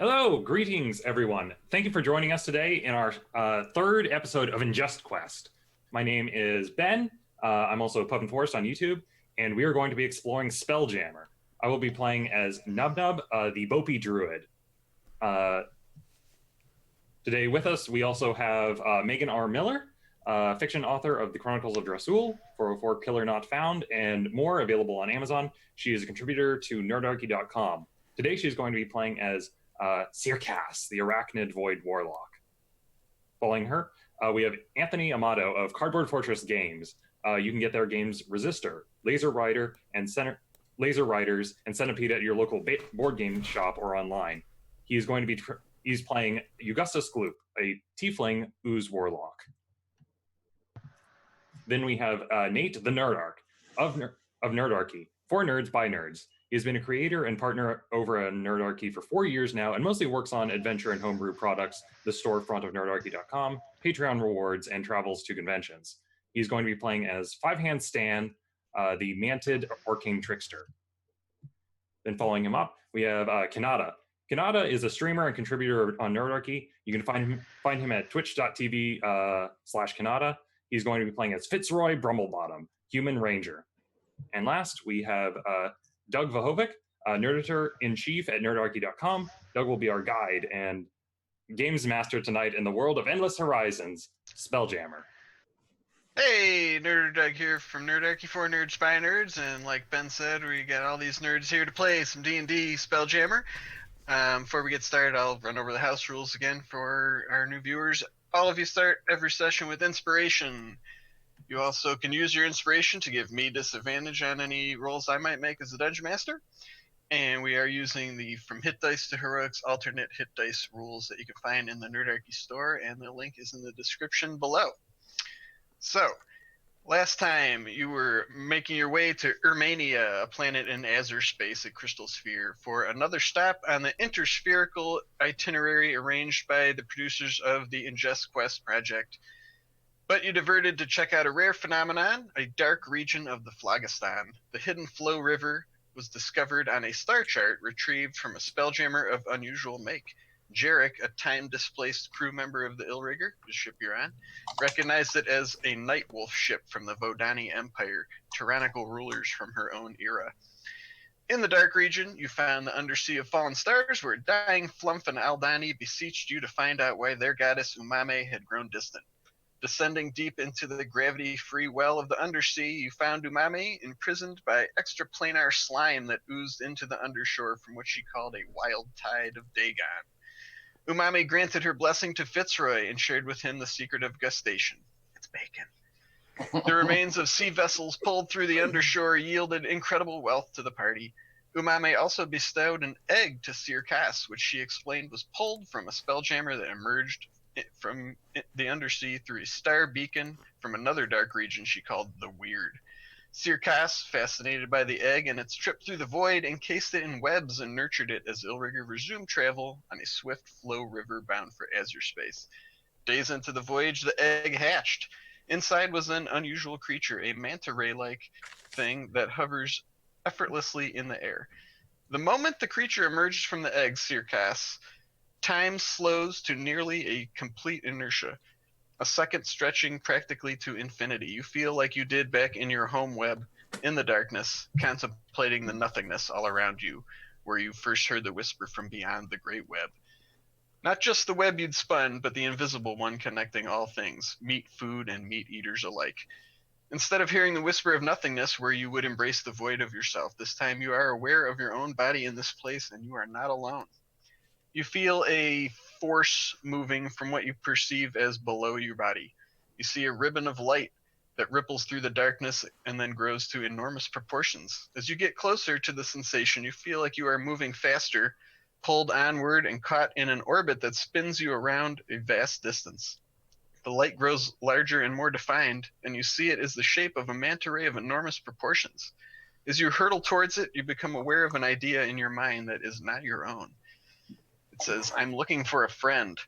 Hello, greetings, everyone. Thank you for joining us today in our third episode of Ingest Quest. My name is Ben. I'm also Puffin on YouTube, and we are going to be exploring Spelljammer. I will be playing as Nubnub, the Bopi Druid. Today with us, we also have Megan R. Miller, fiction author of The Chronicles of Drasul, 404 Killer Not Found, and more available on Amazon. She is a contributor to Nerdarchy.com. Today, she's going to be playing as Circas, the Arachnid Void Warlock. Following her, we have Anthony Amato of Cardboard Fortress Games. You can get their games Resistor, Laser Riders, and Centipede at your local board game shop or online. He's playing Augustus Gloop, a Tiefling Ooze Warlock. Then we have Nate the Nerdarch of Nerdarchy, for nerds by nerds. He has been a creator and partner over at Nerdarchy for 4 years now and mostly works on adventure and homebrew products, the storefront of nerdarchy.com, Patreon rewards, and travels to conventions. He's going to be playing as Five-Hand Stan, the Mantid Arcane Trickster. Then following him up, we have Kanata. Kanata is a streamer and contributor on Nerdarchy. You can find him at twitch.tv/Kanata. He's going to be playing as Fitzroy Brumblebottom, Human Ranger. And last, we have Doug Vahovic, Nerditor-in-Chief at nerdarchy.com. Doug will be our guide and games master tonight in the world of Endless Horizons, Spelljammer. Hey, Doug here from Nerdarchy for Nerds by Nerds, and like Ben said, we got all these nerds here to play some D&D Spelljammer. Before we get started, I'll run over the house rules again for our new viewers. All of you start every session with inspiration. You also can use your inspiration to give me disadvantage on any rolls I might make as a Dungeon Master. And we are using the From Hit Dice to Heroics alternate hit dice rules that you can find in the Nerdarchy store, and the link is in the description below. So, last time you were making your way to Urmania, a planet in Azure space at Crystal Sphere, for another stop on the interspherical itinerary arranged by the producers of the Ingest Quest project. But you diverted to check out a rare phenomenon, a dark region of the Phlogiston. The hidden flow river was discovered on a star chart retrieved from a spelljammer of unusual make. Jarek, a time-displaced crew member of the Illrigger, the ship you're on, recognized it as a Nightwolf ship from the Vodani Empire, tyrannical rulers from her own era. In the dark region, you found the Undersea of Fallen Stars, where dying Flumph and Aldani beseeched you to find out why their goddess Umame had grown distant. Descending deep into the gravity-free well of the Undersea, you found Umame imprisoned by extraplanar slime that oozed into the undershore from what she called a wild tide of Dagon. Umame granted her blessing to Fitzroy and shared with him the secret of gustation. It's bacon. The remains of sea vessels pulled through the undershore yielded incredible wealth to the party. Umame also bestowed an egg to Circas, which she explained was pulled from a spelljammer that emerged from the undersea through a star beacon from another dark region she called the Weird. Circas, fascinated by the egg and its trip through the void, encased it in webs and nurtured it as Illrigger resumed travel on a swift flow river bound for Azure space. Days into the voyage, the egg hatched. Inside was an unusual creature, a manta ray-like thing that hovers effortlessly in the air. The moment the creature emerged from the egg, Circas, time slows to nearly a complete inertia, a second stretching practically to infinity. You feel like you did back in your home web, in the darkness, contemplating the nothingness all around you, where you first heard the whisper from beyond the great web. Not just the web you'd spun, but the invisible one connecting all things, meat, food, and meat eaters alike. Instead of hearing the whisper of nothingness where you would embrace the void of yourself, this time you are aware of your own body in this place, and you are not alone. You feel a force moving from what you perceive as below your body. You see a ribbon of light that ripples through the darkness and then grows to enormous proportions. As you get closer to the sensation, you feel like you are moving faster, pulled onward and caught in an orbit that spins you around a vast distance. The light grows larger and more defined, and you see it as the shape of a manta ray of enormous proportions. As you hurtle towards it, you become aware of an idea in your mind that is not your own. It says, "I'm looking for a friend.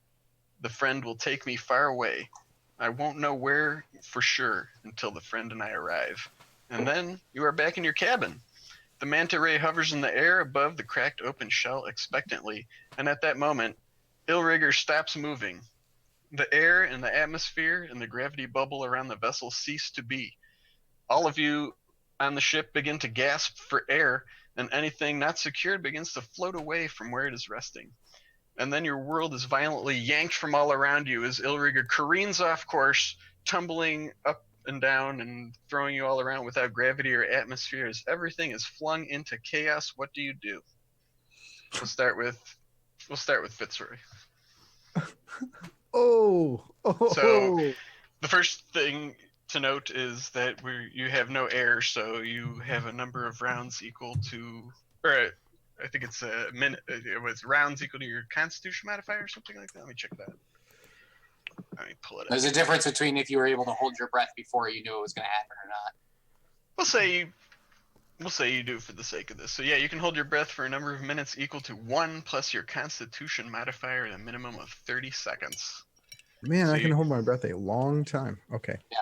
The friend will take me far away. I won't know where for sure until the friend and I arrive." And then you are back in your cabin. The manta ray hovers in the air above the cracked open shell expectantly, and at that moment, Illrigger stops moving. The air and the atmosphere and the gravity bubble around the vessel cease to be. All of you on the ship begin to gasp for air, and anything not secured begins to float away from where it is resting. And then your world is violently yanked from all around you as Illrigger careens off course, tumbling up and down and throwing you all around without gravity or atmosphere as everything is flung into chaos. What do you do? We'll start with Fitzroy. So the first thing to note is that you have no air, so you have a number of rounds equal to, or I think it's a minute. It was rounds equal to your Constitution modifier or something like that. Let me check that. Let me pull it up. There's a difference between if you were able to hold your breath before you knew it was going to happen or not. We'll say you do for the sake of this. So yeah, you can hold your breath for a number of minutes equal to 1 plus your Constitution modifier at a minimum of 30 seconds. Man, so I can hold my breath a long time. Okay. Yeah.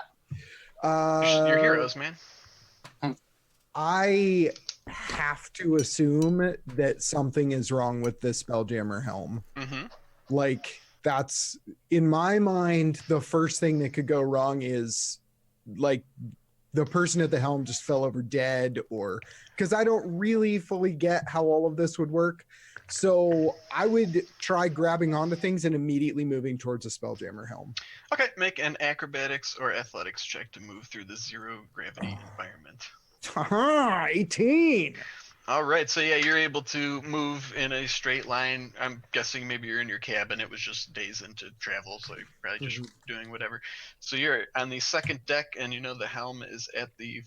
You're heroes, man. I have to assume that something is wrong with this Spelljammer helm. Mm-hmm. Like, that's, in my mind, the first thing that could go wrong is, like, the person at the helm just fell over dead, or because I don't really fully get how all of this would work. So I would try grabbing onto things and immediately moving towards a Spelljammer helm. Okay, make an acrobatics or athletics check to move through the zero gravity environment. 18. All right, so yeah, you're able to move in a straight line. I'm guessing maybe you're in your cabin. It was just days into travel, so you're probably just doing whatever. So you're on the second deck, and you know the helm is at the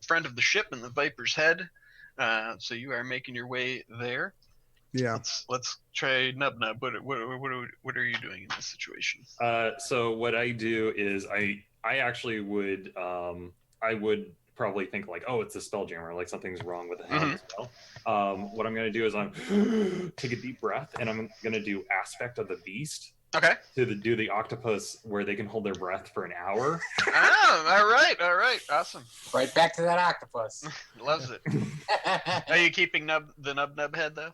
front of the ship in the Viper's head. So you are making your way there. Yeah. Let's try Nub Nub. What are you doing in this situation? So what I do is I actually would I would probably think like, oh, it's a Spelljammer, like something's wrong with the helm as well. What I'm going to do is I'm take a deep breath, and I'm going to do Aspect of the Beast. Okay. Do the octopus where they can hold their breath for an hour. Oh, all right, awesome. Right back to that octopus. Loves it. Are you keeping the Nub head though?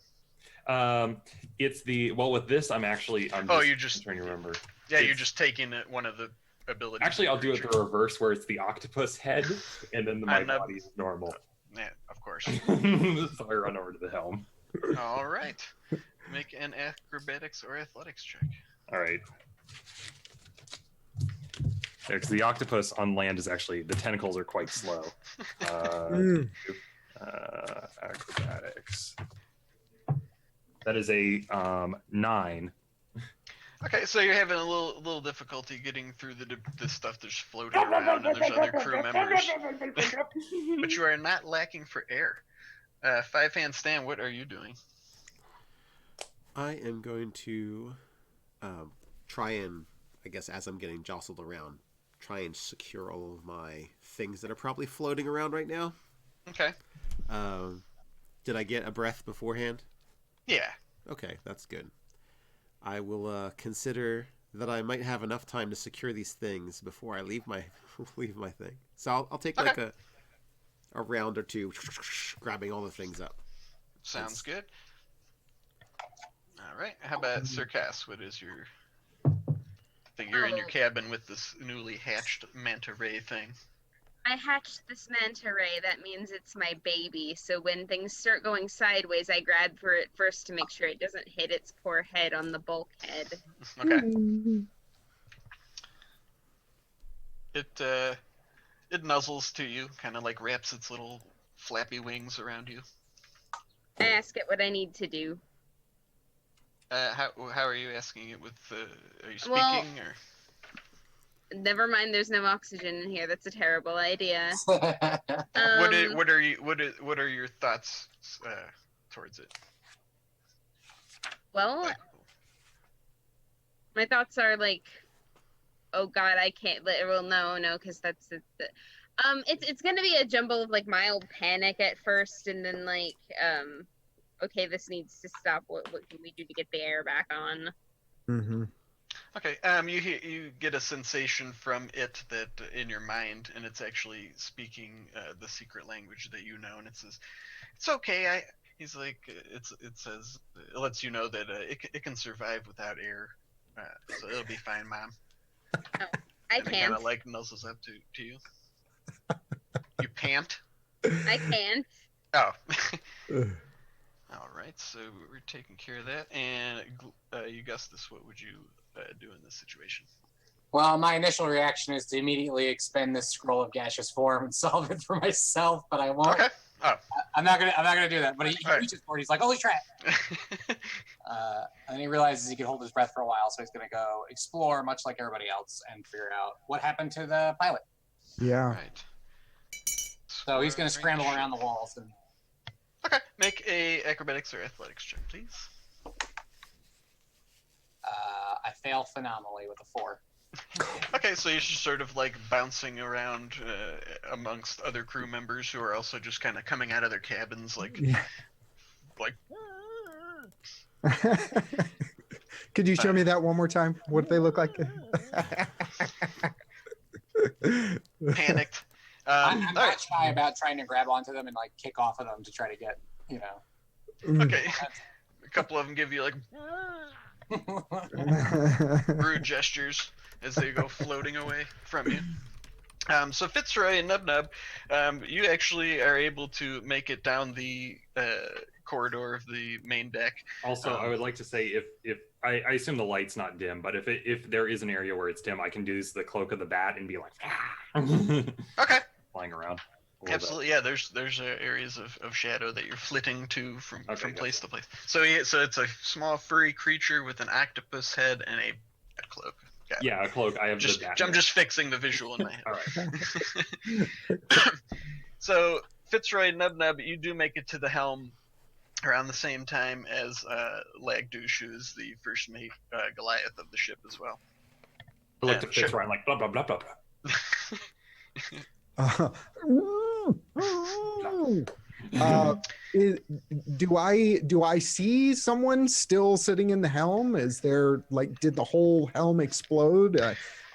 It's the with this I'm just trying to remember. Yeah, you're just taking one of the abilities. Actually, I'll do it the reverse, where it's the octopus head, and then my body is normal. Yeah, of course. So I run over to the helm. All right. Make an acrobatics or athletics check. All right. Because the octopus on land is actually, the tentacles are quite slow. Acrobatics. That is a 9. Okay, so you're having a little difficulty getting through the stuff that's floating around, and there's other crew members. But you are not lacking for air. Five Hand Stan, what are you doing? I am going to try and, I guess as I'm getting jostled around, try and secure all of my things that are probably floating around right now. Okay. Did I get a breath beforehand? Yeah. Okay, that's good. I will consider that I might have enough time to secure these things before I leave my thing. So I'll take like a round or two, grabbing all the things up. Sounds good. All right. How about Sir Cass? What is your? I think you're in your cabin with this newly hatched manta ray thing. I hatched this manta ray. That means it's my baby. So when things start going sideways, I grab for it first to make sure it doesn't hit its poor head on the bulkhead. Okay. It nuzzles to you, kind of like wraps its little flappy wings around you. I ask it what I need to do. How are you asking it? Are you speaking or? Never mind. There's no oxygen in here. That's a terrible idea. What are your thoughts towards it? Well, my thoughts are like, oh God, I can't. Well, no, because that's it. It's gonna be a jumble of like mild panic at first, and then like, okay, this needs to stop. What can we do to get the air back on? Mm-hmm. Okay. You get a sensation from it that in your mind, and it's actually speaking the secret language that you know, and it says, "It's okay." He's like, it says, it lets you know that it can survive without air, so it'll be fine, Mom. Oh, I And it kind can't. of like nuzzles up to you. You pant. I can't. Oh. All right, so we're taking care of that. And Augustus, what would you do in this situation? Well, my initial reaction is to immediately expend this scroll of gaseous form and solve it for myself, but I won't. Okay. Oh. I'm not gonna do that. But he All right. reaches for it. He's like, "Holy crap!" And he realizes he can hold his breath for a while, so he's gonna go explore, much like everybody else, and figure out what happened to the pilot. Yeah. Right. So he's gonna scramble around the walls. And... Okay. Make a acrobatics or athletics check, please. I fail phenomenally with a 4. Okay, so you're just sort of like bouncing around amongst other crew members who are also just kind of coming out of their cabins, like. Could you show me that one more time? What they look like? Panicked. I'm all not right. shy about trying to grab onto them and like kick off of them to try to get, you know. Okay. A couple of them give you like rude gestures as they go floating away from you. So Fitzroy and Nub, you actually are able to make it down the corridor of the main deck. Also, I would like to say if I assume the light's not dim, but if there is an area where it's dim, I can use the cloak of the bat and be like Okay. flying around. Absolutely, yeah. There's areas of shadow that you're flitting to from place to place. So it's a small furry creature with an octopus head and a cloak. Yeah, a cloak. I have just, the bat. I'm just fixing the visual in my head. All right. So Fitzroy and Nub, you do make it to the helm around the same time as Lagdouche, who's the first mate Goliath of the ship as well. I look to Fitzroy. I'm like blah blah blah blah blah. Do I see someone still sitting in the helm? Is there like, did the whole helm explode?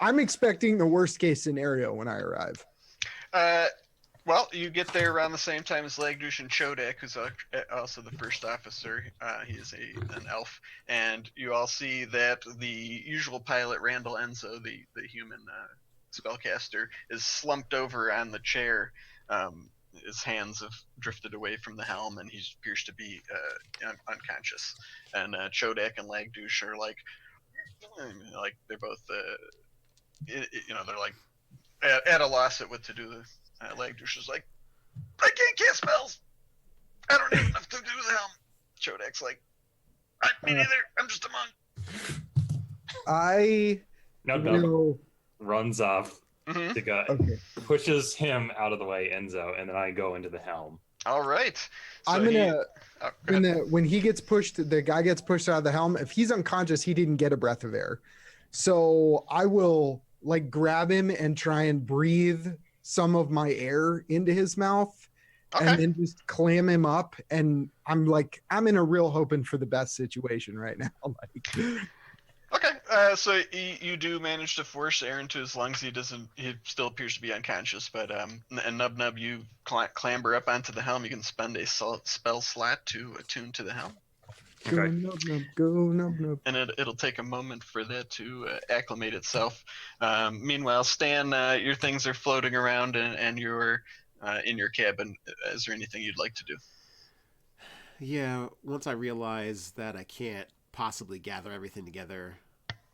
I'm expecting the worst case scenario when I arrive. Well, you get there around the same time as Lagdouche and Chodak, who's also the first officer. He is an elf, and you all see that the usual pilot, Randall Enzo, the human spellcaster, is slumped over on the chair. His hands have drifted away from the helm, and he appears to be unconscious. And Chodak and Lagdouche are like they're both, they're like at a loss at what to do. Lagdouche is like, I can't cast spells. I don't have enough to do the helm. Chodak's like, me neither. I'm just a monk. No. Runs off. Mm-hmm. The guy pushes him out of the way, Enzo, and then I go into the helm. All right. So I'm gonna when he gets pushed, the guy gets pushed out of the helm. If he's unconscious, he didn't get a breath of air. So I will like grab him and try and breathe some of my air into his mouth, and then just clam him up. And I'm in a real hoping for the best situation right now. Okay, so you do manage to force air into his lungs. He still appears to be unconscious, but and Nub, you clamber up onto the helm. You can spend a spell slot to attune to the helm. Okay. Go Nub. And it'll take a moment for that to acclimate itself. Meanwhile, Stan, your things are floating around, and you're in your cabin. Is there anything you'd like to do? Yeah, once I realize that I can't possibly gather everything together,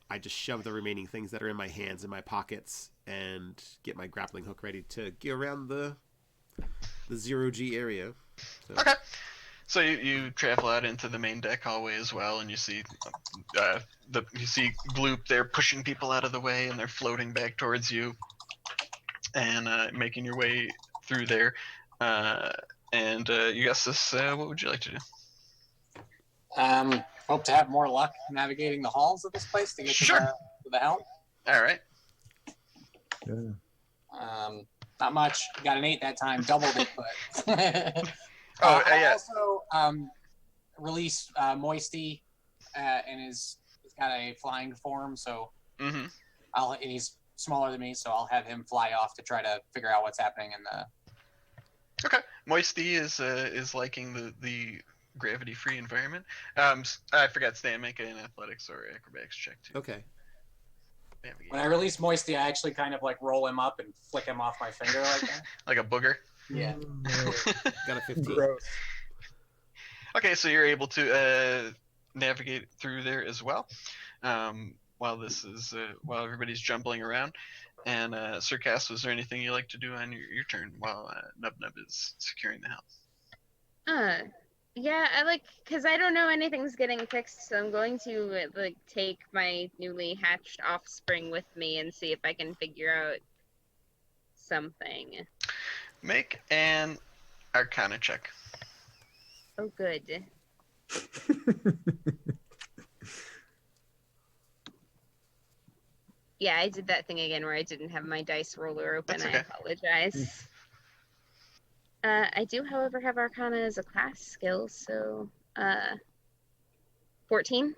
I just shove the remaining things that are in my hands in my pockets and get my grappling hook ready to get around the 0G area. So. Okay. So you travel out into the main deck hallway as well, and you see Gloop there pushing people out of the way, and they're floating back towards you, and making your way through there. And Augustus, what would you like to do? Hope to have more luck navigating the halls of this place to get to the helm. All right. Yeah. Not much. Got an 8 that time. Doubled it, but. Yeah. Also, release Moisty and his He's got a flying form, so Mm-hmm. and he's smaller than me, so I'll have him fly off to try to figure out what's happening in the. Okay. Moisty is liking the gravity-free environment. I forgot Stan, make an athletics or acrobatics check too. Okay. When I release Moisty, I actually kind of like roll him up and flick him off my finger like that. Like a booger. Yeah. Got a 15. Gross. Okay, so you're able to navigate through there as well, while everybody's jumbling around. And Sir Cass, was there anything you like to do on your turn while Nub Nub is securing the helm? Yeah, because I don't know anything's getting fixed, so I'm going to take my newly hatched offspring with me and see if I can figure out something. Make an Arcana check. Oh, good. Yeah, I did that thing again where I didn't have my dice roller open. That's okay. I apologize. I do, however, have Arcana as a class skill, so 14.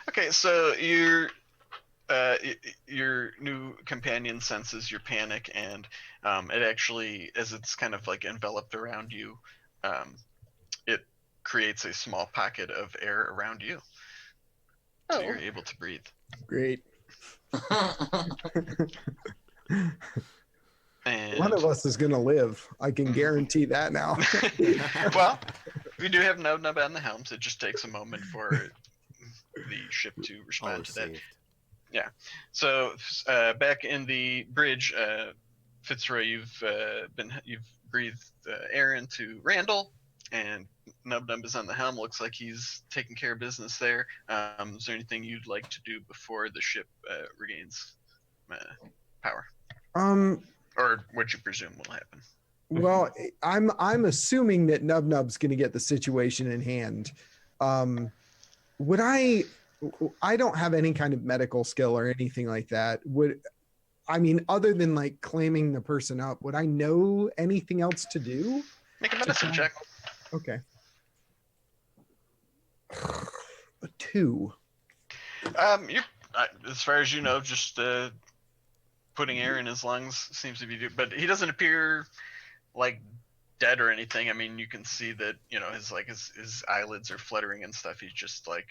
Okay, so your new companion senses your panic, and it actually, as it's kind of like enveloped around you, it creates a small pocket of air around you, so you're able to breathe. Great. And One of us is going to live. I can guarantee that now. well, we do have Nub Nub on the helms. It just takes a moment for the ship to respond to that. Saved. Yeah. So back in the bridge, Fitzroy, you've breathed air into Randall, and Nub Nub is on the helm. Looks like he's taking care of business there. Is there anything you'd like to do before the ship regains power? Or what you presume will happen? Well, I'm assuming that Nub Nub's going to get the situation in hand. Would I don't have any kind of medical skill or anything like that. Other than like claiming the person up, would I know anything else to do? Make a medicine check. Okay. A 2. You, as far as you know, just putting air in his lungs seems to be, but he doesn't appear like dead or anything. I mean, you can see that his eyelids are fluttering and stuff. He's just like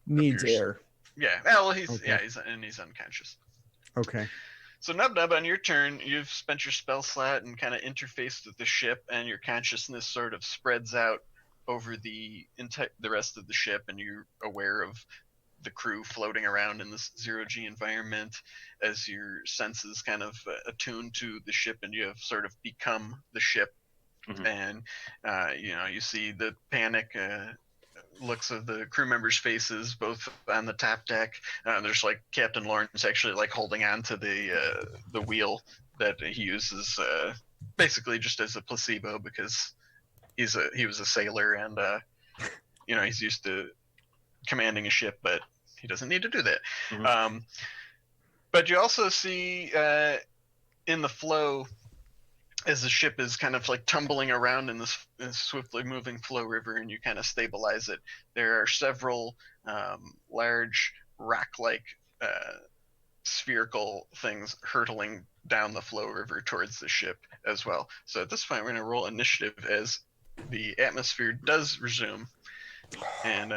needs air. Yeah. Well, he's okay. he's unconscious. Okay. So Nub Nub, on your turn, you've spent your spell slot and kind of interfaced with the ship, and your consciousness sort of spreads out over the rest of the ship, and you're aware of the crew floating around in this zero-G environment as your senses kind of attune to the ship, and you have sort of become the ship. Mm-hmm. And you see the panic looks of the crew members' faces, both on the top deck. There's like Captain Lawrence actually like holding on to the wheel that he uses basically just as a placebo, because he was a sailor, and he's used to commanding a ship, but he doesn't need to do that. Mm-hmm. But you also see in the flow, as the ship is kind of like tumbling around in this swiftly moving flow river, and you kind of stabilize it, there are several large rock-like spherical things hurtling down the flow river towards the ship as well. So at this point, we're going to roll initiative as the atmosphere does resume, and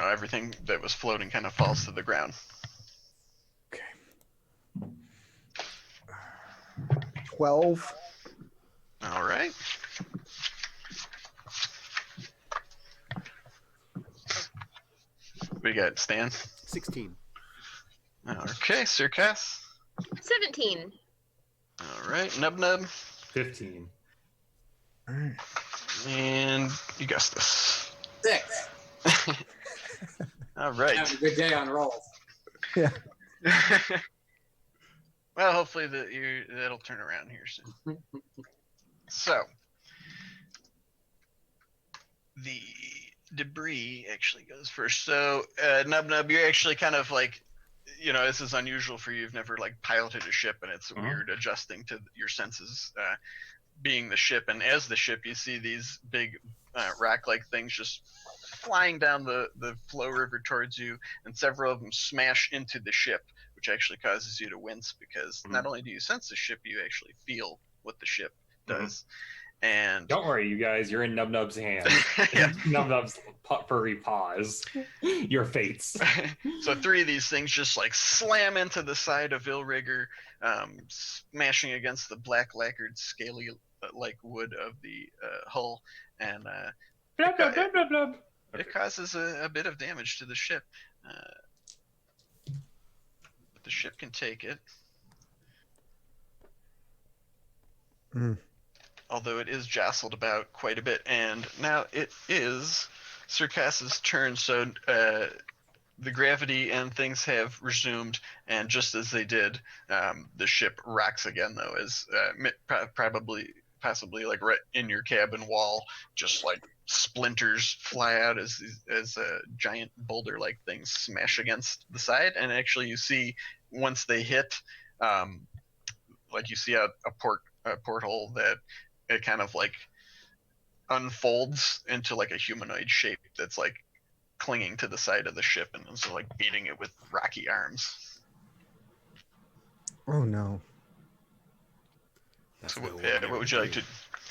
everything that was floating kind of falls to the ground. Okay. 12. All right. We got Stan. 16. Okay, Sir Cass. 17. All right, Nub Nub. 15. All right. And Augustus. 6. All right. Have a good day on rolls. Yeah. Well, hopefully that'll turn around here soon. So, the debris actually goes first. So, Nub Nub, you're actually kind of like, this is unusual for you. You've never like piloted a ship, and it's weird adjusting to your senses being the ship. And as the ship, you see these big rock-like things just flying down the flow river towards you, and several of them smash into the ship, which actually causes you to wince because not only do you sense the ship, you actually feel what the ship does. And don't worry, you guys, you're in Nub Nub's hands. Yeah. Nub Nub's furry paws. Your fates. So 3 of these things just like slam into the side of Illrigger, smashing against the black lacquered scaly like wood of the hull, and Blub, blub, blub, blub, blub. it causes a bit of damage to the ship. But the ship can take it. Although it is jostled about quite a bit. And now it is Sir Cass's turn, so the gravity and things have resumed, and just as they did, the ship rocks again, though, as possibly like right in your cabin wall, just like splinters fly out as giant boulder-like things smash against the side. And actually you see, once they hit, like you see a porthole that it kind of like unfolds into like a humanoid shape that's like clinging to the side of the ship and is like beating it with rocky arms. Oh no. That's So no what would you like to?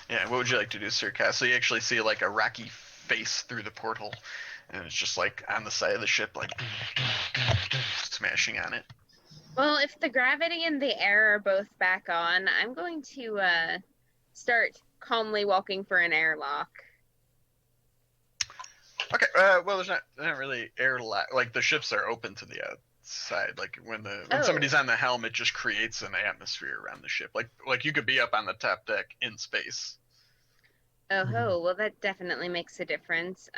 Yeah, what would you like to do, Sir Cass? So you actually see like a rocky face through the portal, and it's just like on the side of the ship, like smashing on it. Well, if the gravity and the air are both back on, I'm going to start calmly walking for an airlock. Okay. Well, there's not really airlock. Like the ships are open to the outside. Like when somebody's on the helm, it just creates an atmosphere around the ship. Like you could be up on the top deck in space. Oh ho, well that definitely makes a difference.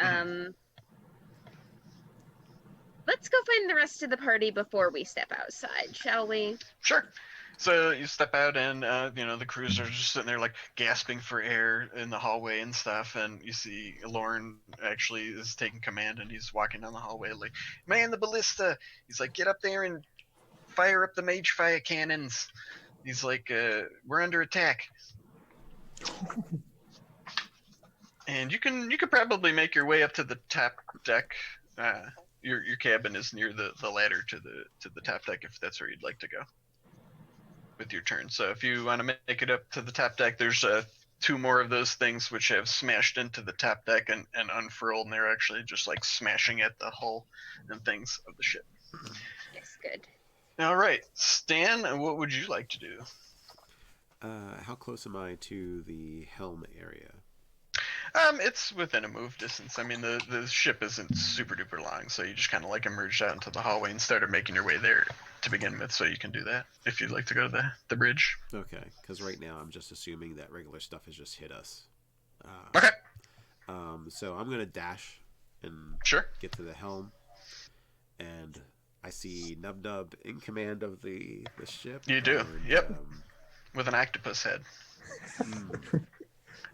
Let's go find the rest of the party before we step outside, shall we? Sure. So you step out, and the crews are just sitting there like gasping for air in the hallway and stuff. And you see Lorne actually is taking command, and he's walking down the hallway like, "Man, the ballista!" He's like, "Get up there and fire up the mage fire cannons." He's like, "We're under attack." And you could probably make your way up to the top deck. Your cabin is near the ladder to the top deck, if that's where you'd like to go with your turn. So if you want to make it up to the top deck, there's 2 more of those things which have smashed into the top deck and unfurled, and they're actually just like smashing at the hull and things of the ship. Yes, good. All right, Stan, what would you like to do? How close am I to the helm area? It's within a move distance. I mean, the ship isn't super duper long, so you just kind of like emerged out into the hallway and started making your way there to begin with, so you can do that if you'd like to go to the bridge. Okay, because right now I'm just assuming that regular stuff has just hit us. Okay. So I'm gonna dash and Sure. get to the helm, and I see Nub Nub in command of the ship. You do. And, Yep. With an octopus head.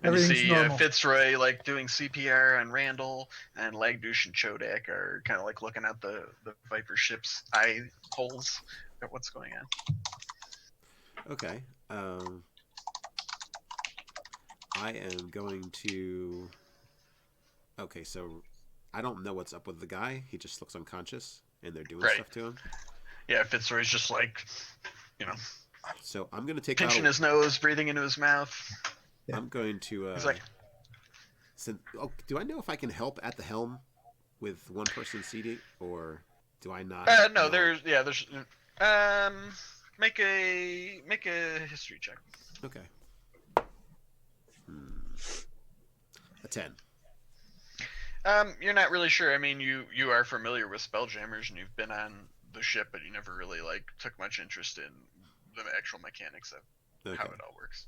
And you Everything's see normal. Fitzroy like doing CPR on Randall, and Lagdouche and Chodak are kind of like looking at the Viper ship's eye holes at what's going on. Okay. I am going to... Okay, so I don't know what's up with the guy. He just looks unconscious, and they're doing Right. stuff to him. Yeah, Fitzroy's just like, So I'm going to take pinching out... his nose, breathing into his mouth. I'm going to... He's like, do I know if I can help at the helm with one person seated, or do I not? no, know? there's make a history check. Okay. A 10. You're not really sure. I mean, you are familiar with Spelljammers, and you've been on the ship, but you never really like took much interest in the actual mechanics of how it all works.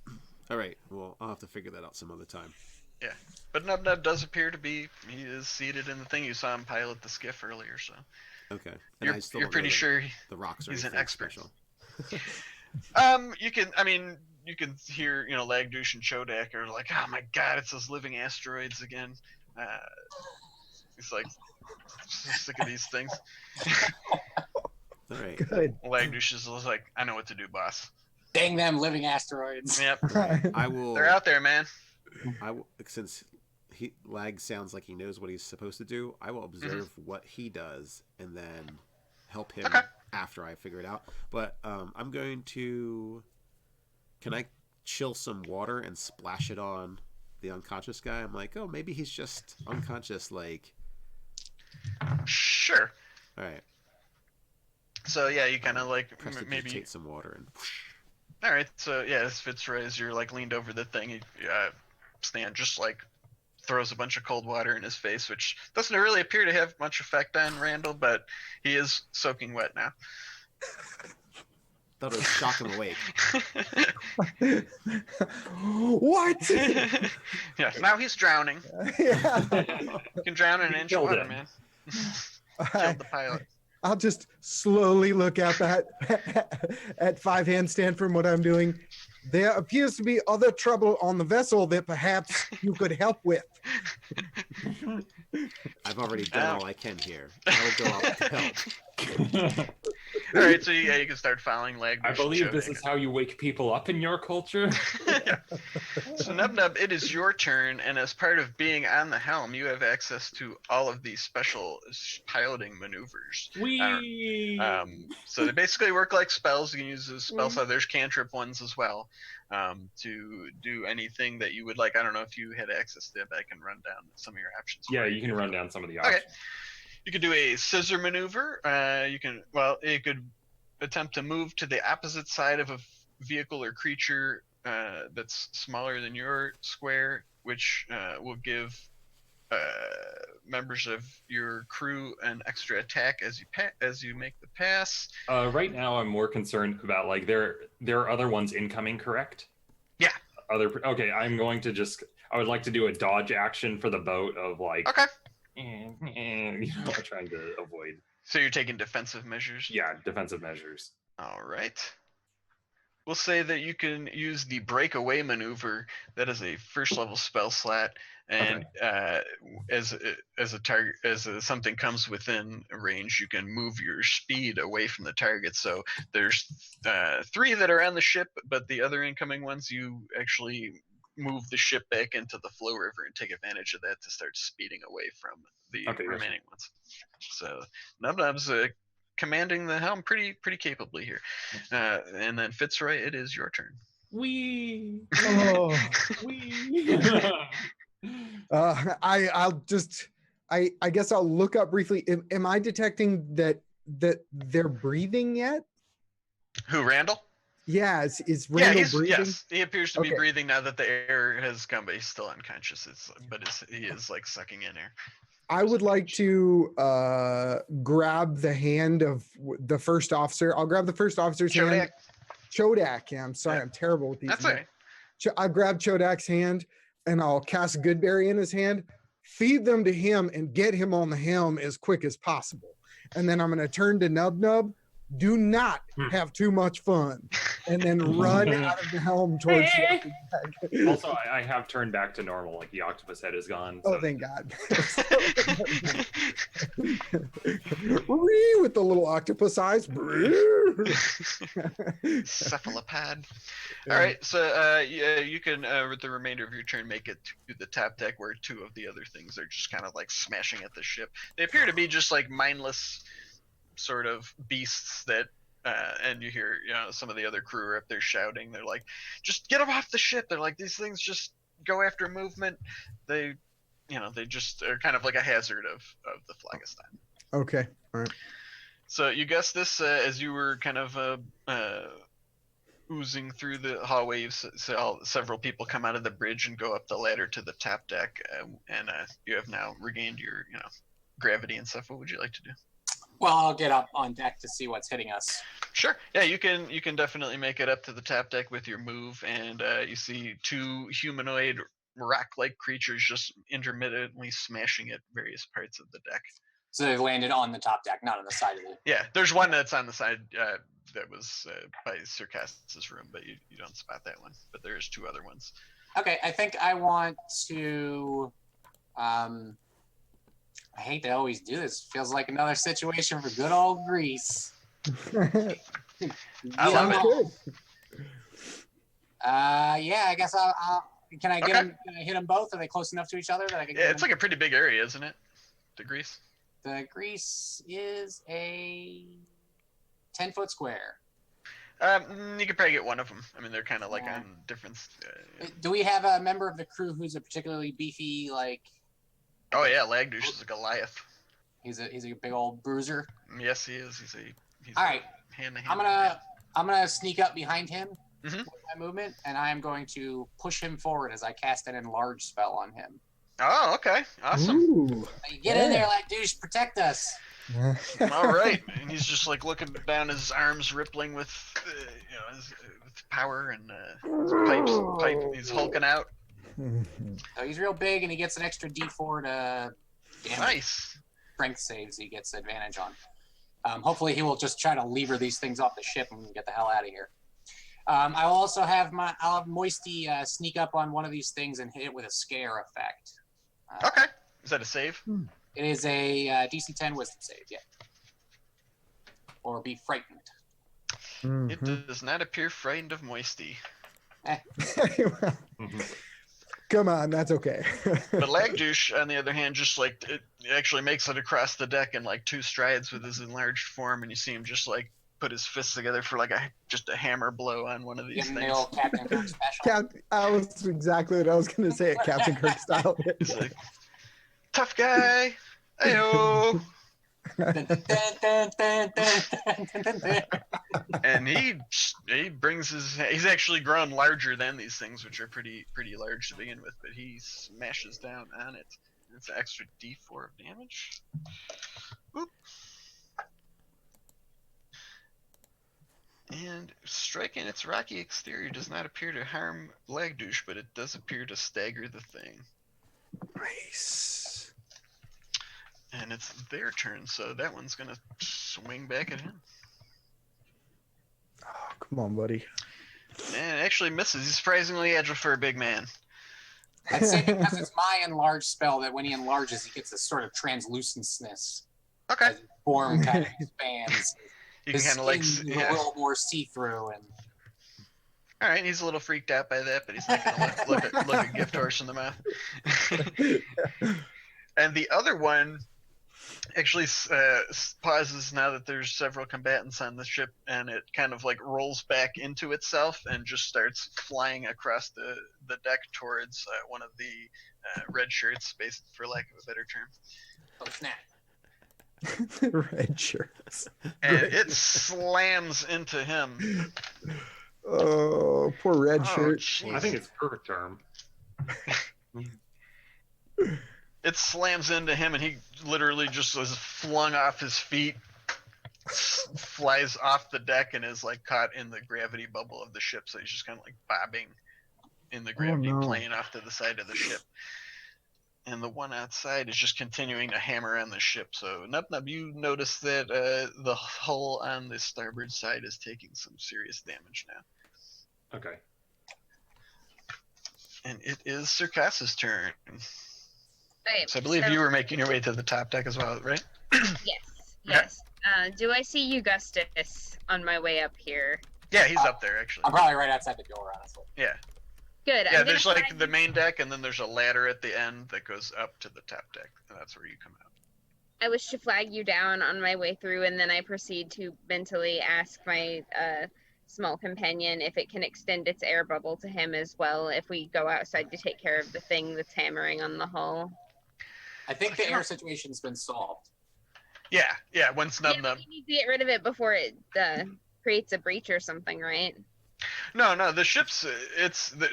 All right. Well, I'll have to figure that out some other time. Yeah, but Nub Nub does appear to be. He is seated in the thing. You saw him pilot the skiff earlier, so Okay. And you're pretty sure the rocks are he's an anything expert. special. You can hear Lagdouche and Chodak are like, oh my god, it's those living asteroids again. He's like, sick of these things. All right. Good. Lagdouche is like, I know what to do, boss. Dang them living asteroids. Yep, I will. they're out there, man. Since Lag sounds like he knows what he's supposed to do. I will observe what he does and then help him after I figure it out. But I'm going to... Can I chill some water and splash it on the unconscious guy? I'm like, oh, maybe he's just unconscious, like... Sure. All right. So yeah, you kind of like maybe take some water and... All right. So yeah, as Fitzroy, as you're like leaned over the thing, Stan just like throws a bunch of cold water in his face, which doesn't really appear to have much effect on Randall, but he is soaking wet now. Thought it would shock him awake. What? Yeah. Now he's drowning. Yeah. You can drown in an inch of water, man. Killed the pilot. I'll just slowly look at that at 5 handstand from what I'm doing. There appears to be other trouble on the vessel that perhaps you could help with. I've already done all I can here. I will go out to help. All right, so yeah, you can start filing leg. I believe this is how you wake people up in your culture. Yeah. So Nub, it is your turn, and as part of being on the helm, you have access to all of these special piloting maneuvers. So they basically work like spells. You can use as spell slot. There's cantrip ones as well, to do anything that you would like. I don't know if you had access to it, but I can run down some of your options. Yeah, you can run down some of the options. Okay. You could do a scissor maneuver. It could attempt to move to the opposite side of a vehicle or creature that's smaller than your square, which will give members of your crew an extra attack as you make the pass. Right now, I'm more concerned about like there are other ones incoming, correct? Yeah. Okay, I'm going to I would like to do a dodge action for the boat of like. Okay. Trying to avoid. So you're taking defensive measures? Yeah, defensive measures. All right. We'll say that you can use the breakaway maneuver. That is a first level spell slot, and as a target, something comes within range, you can move your speed away from the target. So there's 3 that are on the ship, but the other incoming ones, you actually move the ship back into the flow river and take advantage of that to start speeding away from the remaining ones. So Nub's commanding the helm pretty capably here. And then Fitzroy, it is your turn. Wee. Oh. Wee. I guess I'll look up briefly. Am I detecting that they're breathing yet? Who, Randall? Yeah, is Randall breathing? Yes, he appears to be breathing now that the air has come, but he's still unconscious. He is like sucking in air. I would like to grab the hand of the first officer. I'll grab the first officer's hand. Chodak. Yeah, I'm sorry, I'm terrible with these. That's all right. I grab Chodak's hand and I'll cast Goodberry in his hand, feed them to him, and get him on the helm as quick as possible. And then I'm going to turn to Nub. Do not have too much fun, and then run out of the helm towards the Also, I have turned back to normal. Like the octopus head is gone. So. Oh, thank God. With the little octopus eyes. Cephalopod. All right, so you can, with the remainder of your turn, make it to the top deck where 2 of the other things are just kind of like smashing at the ship. They appear to be just like mindless sort of beasts that and you hear some of the other crew are up there shouting. They're like, just get them off the ship. They're like, these things just go after movement. They just are kind of like a hazard of the Phlogiston. Okay, all right. So you guessed this as you were kind of oozing through the hallway. Several people come out of the bridge and go up the ladder to the top deck, and you have now regained your gravity and stuff. What would you like to do? Well, I'll get up on deck to see what's hitting us. Sure. Yeah, you can definitely make it up to the top deck with your move, and you see 2 humanoid rock-like creatures just intermittently smashing at various parts of the deck. So they've landed on the top deck, not on the side of it. Yeah, there's one that's on the side that was by Sir Cass's room, but you don't spot that one. But there's 2 other ones. Okay, I think I want to... I hate to always do this. Feels like another situation for good old Greece. I love it. Yeah, I guess Can I get Okay. them? Can I hit them both? Are they close enough to each other that I can? Yeah, it's like a pretty big area, isn't it? The grease. The grease is a 10-foot square. You could probably get one of them. I mean, they're kind of like Yeah. on different. Yeah. Do we have a member of the crew who's a particularly beefy, like? Oh yeah, Lagdouche is a Goliath. He's a big old bruiser. Yes, he is. He's All right. hand-to-hand. I'm gonna sneak up behind him Mhm. with my movement, and I am going to push him forward as I cast an enlarge spell on him. Oh, okay, awesome. Ooh. Like, get in there, like douche, protect us. All right, and he's just like looking down, his arms rippling with, with power and his pipe. He's hulking out. So he's real big, and he gets an extra D4 to damage. Nice. Strength saves. He gets advantage on. Hopefully, he will just try to lever these things off the ship and get the hell out of here. I will also have I'll have Moisty sneak up on one of these things and hit it with a scare effect. Okay, is that a save? It is a DC 10 Wisdom save, yeah. Or be frightened. It does not appear frightened of Moisty. Come on, that's okay. But Lagdouche, on the other hand, just like it actually makes it across the deck in like 2 strides with his enlarged form, and you see him just like put his fists together for like just a hammer blow on one of these Getting the things. old Captain Kirk special. I was exactly what I was going to say, at Captain Kirk style. He's like, tough guy. Ayo. And he brings he's actually grown larger than these things, which are pretty large to begin with, but he smashes down on it. It's an extra D4 of damage. Oop. And striking its rocky exterior does not appear to harm Lagdouche, but it does appear to stagger the thing. Nice. And it's their turn, so that one's gonna swing back at him. Oh, come on, buddy. And it actually misses. He's surprisingly agile for a big man. I'd say because it's my enlarged spell that when he enlarges, he gets this sort of translucentness. Okay. As his form kind of expands. You His can kind of like, skin is a little more see-through. And all right, he's a little freaked out by that, but he's not gonna look a gift horse in the mouth. And the other one actually pauses now that there's several combatants on the ship, and it kind of like rolls back into itself and just starts flying across the deck towards one of the red shirts, for lack of a better term. oh, snap. Red shirts. And Great. it slams into him. Oh, poor red Oh, shirt. jeez. I think it's a perfect term. It slams into him, and he literally just is flung off his feet, flies off the deck, and is like caught in the gravity bubble of the ship. So he's just kind of like bobbing in the gravity no. plane off to the side of the ship. And the one outside is just continuing to hammer on the ship. So Nub, you notice that the hull on the starboard side is taking some serious damage now. Okay. And it is Circass's turn. Okay, So I believe so- you were making your way to the top deck as well, right? Yes. Do I see Augustus on my way up here? Yeah, he's up there actually. I'm probably right outside the door, honestly. Yeah. Good. Yeah, I'm there's gonna like find- the main deck, and then there's a ladder at the end that goes up to the top deck, and that's where you come out. I wish to flag you down on my way through, and then I proceed to mentally ask my small companion if it can extend its air bubble to him as well if we go outside to take care of the thing that's hammering on the hull. I think the air situation's been solved. Yeah. Once Nub Yeah, Nub. we need to get rid of it before it creates a breach or something, right? No, the ship's.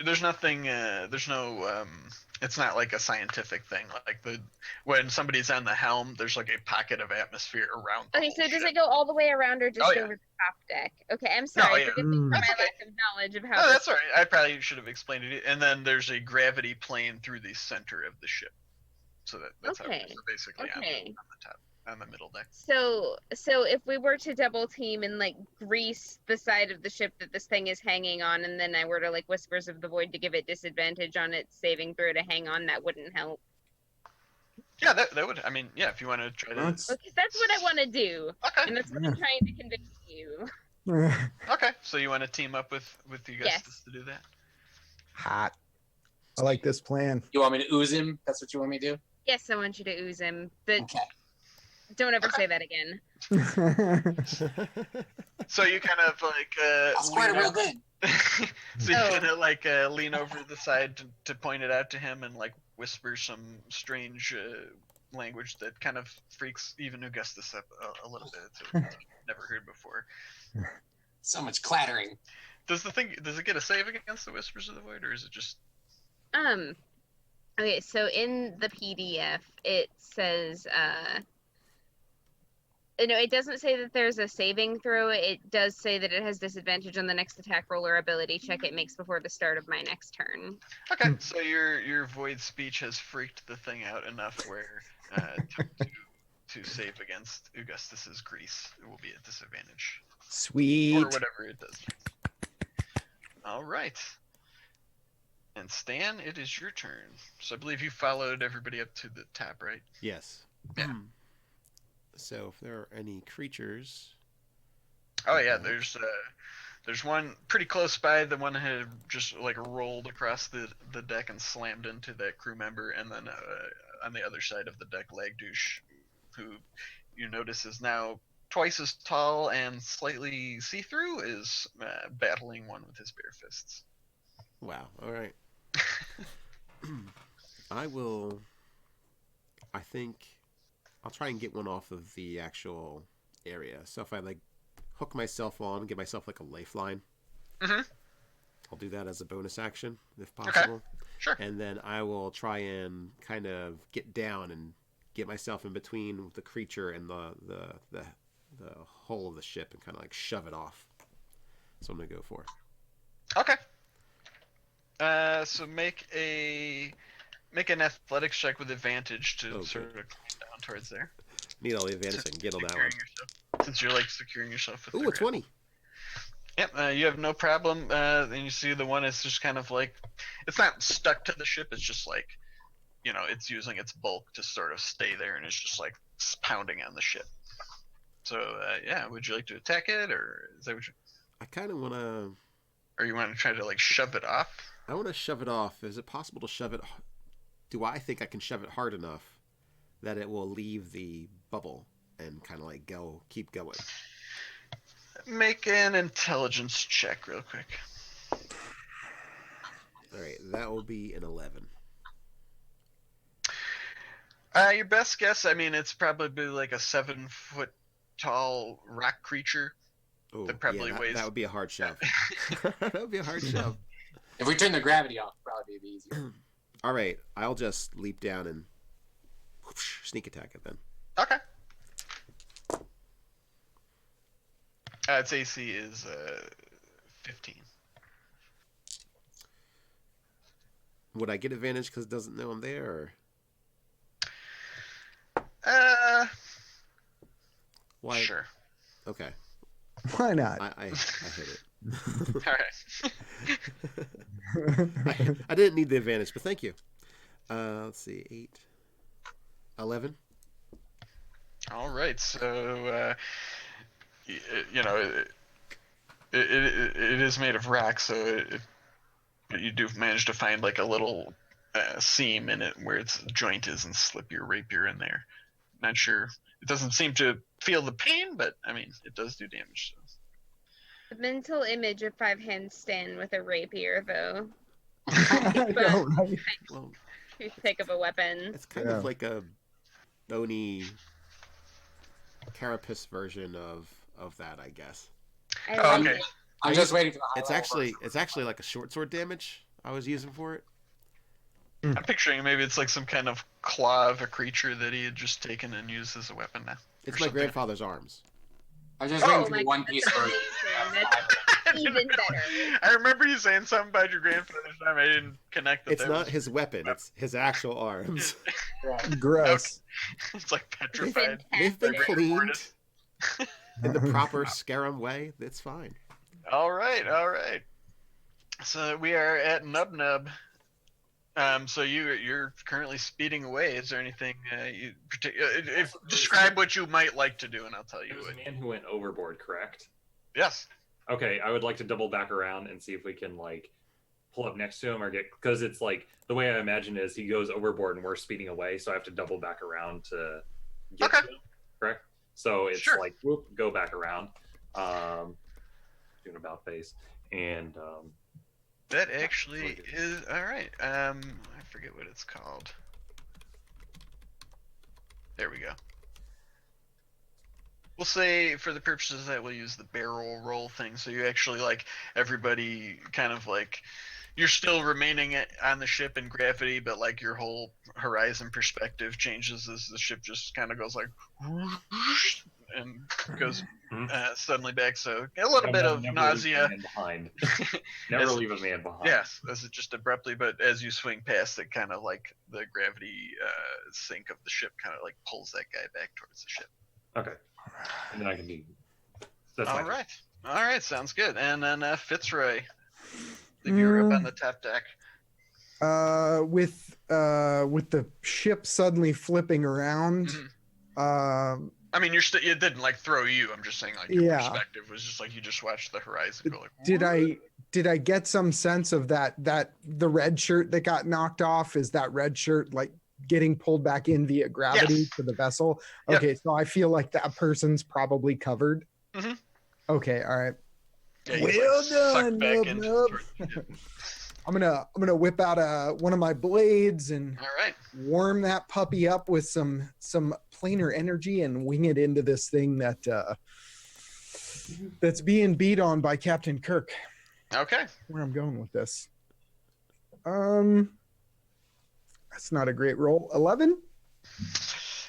There's nothing. There's no. It's not like a scientific thing. Like when somebody's on the helm, there's like a pocket of atmosphere around. The Okay, whole so does ship. it go all the way around or just Oh, yeah. over the top deck? Okay, I'm sorry. yeah. Forgive me for my That's okay. lack of knowledge of how Oh, this that's all right. I probably should have explained it. And then there's a gravity plane through the center of the ship. So that's Okay. how it's basically Okay. on the top, on the middle deck. So if we were to double team and like grease the side of the ship that this thing is hanging on, and then I were to like Whispers of the Void to give it disadvantage on its saving throw to hang on, that wouldn't help. Yeah, that would. I mean, yeah, if you want to try to. That's- Because that's what I want to do, Okay. and that's what I'm trying to convince you. Okay. So you want to team up with you guys Yes. to do that? Hot. I like this plan. You want me to ooze him? That's what you want me to do? Yes, I want you to ooze him, but Okay. don't ever say that again. So you kind of like I'll squirt it real good. so you Oh. kind of like lean over the side to point it out to him and like whisper some strange language that kind of freaks even Augustus up a little bit. It's never heard before. So much clattering. Does it get a save against the Whispers of the Void, or is it just? Okay, so in the PDF it says no, it doesn't say that there's a saving throw. It does say that it has disadvantage on the next attack roll or ability check it makes before the start of my next turn. Okay, so your void speech has freaked the thing out enough where to save against Augustus's grease, it will be at disadvantage. Sweet. Or whatever it does. All right. And Stan, it is your turn. So I believe you followed everybody up to the top, right? Yes. Yeah. So if there are any creatures. Oh yeah, there's one pretty close by. The one had just like rolled across the deck and slammed into that crew member, and then on the other side of the deck, Lagdouche, who you notice is now twice as tall and slightly see-through, is battling one with his bare fists. Wow. All right. I think I'll try and get one off of the actual area. So if I like hook myself on, get myself like a lifeline, I'll do that as a bonus action if possible. Okay. Sure. And then I will try and kind of get down and get myself in between the creature and the hull of the ship and kind of like shove it off. That's what I'm gonna go for. Okay. So make an athletics check with advantage to sort of climb down towards there. Need all the advantage I can get on that one. Since you're like securing yourself with Ooh, a 20. Yep, you have no problem. And you see the one is just kind of like, it's not stuck to the ship. It's just like, it's using its bulk to sort of stay there, and it's just like pounding on the ship. So would you like to attack it, or is that what you? I kind of want to. Or you want to try to like shove it off? I want to shove it off. Is it possible to shove it? Do I think I can shove it hard enough that it will leave the bubble and kind of like keep going? Make an intelligence check real quick. All right, that will be an 11. Your best guess, I mean, it's probably like a 7-foot tall rock creature. Ooh, that probably weighs. That would be a hard shove. That would be a hard shove. If we turn the gravity off, it'd probably be easier. All right, I'll just leap down and whoosh, sneak attack it then. Okay. Its AC is 15. Would I get advantage because it doesn't know I'm there? Or... Why? Sure. Okay. Why not? I hit it. All right. I didn't need the advantage, but thank you. Let's see, 8, 11. All right. So, it is made of rock, so you do manage to find like a little seam in it where its joint is, and slip your rapier in there. Not sure. It doesn't seem to feel the pain, but I mean, it does do damage. So. The mental image of Five Hands Stan with a rapier, though. I know, right? Well, Pick of a weapon. it's kind of like a bony carapace version of that, I guess. I Oh, like okay. it. I'm just waiting for the It's actually like a short sword damage I was using for it. I'm picturing maybe it's like some kind of claw of a creature that he had just taken and used as a weapon now. It's or my something. grandfather's arms. I'm just waiting for my the God, One Piece that's version. amazing. That's even better. I remember you saying something about your grandfather's arm. I didn't connect that. It's that not was- his weapon. It's his actual arms. Gross. It's like petrified. They've been Rigor cleaned mortis. in the proper Scarum way. It's fine. All right. So we are at Nub Nub. So you're currently speeding away. Is there anything describe what you might like to do, and I'll tell you. It was a man who went overboard, correct? Yes. Okay, I would like to double back around and see if we can like pull up next to him or because it's like the way I imagine is he goes overboard and we're speeding away, so I have to double back around to get to him. Correct. So it's like whoop, go back around, doing about face, and that actually is all right. I forget what it's called. There we go. We'll say for the purposes that we'll use the barrel roll thing, so you actually like everybody kind of like you're still remaining on the ship in gravity, but like your whole horizon perspective changes as the ship just kind of goes like and goes suddenly back. So a little bit of nausea. Never leave a man behind. Yes, as it just abruptly, but as you swing past it, kind of like the gravity sink of the ship kind of like pulls that guy back towards the ship. Okay. And then I can do. That's all right. All right. Sounds good. And then Fitzroy, you're up on the top deck. With the ship suddenly flipping around. I mean, it didn't like throw you. I'm just saying, like your perspective was just like you just watched the horizon go like. Did I get some sense of that the red shirt that got knocked off? Is that red shirt like getting pulled back in via gravity to the vessel? Okay, so I feel like that person's probably covered. Okay, all right. Yeah, well done. I'm gonna whip out one of my blades and warm that puppy up with some planar energy and wing it into this thing that's being beat on by Captain Kirk. Okay. Where I'm going with this. That's not a great roll. 11?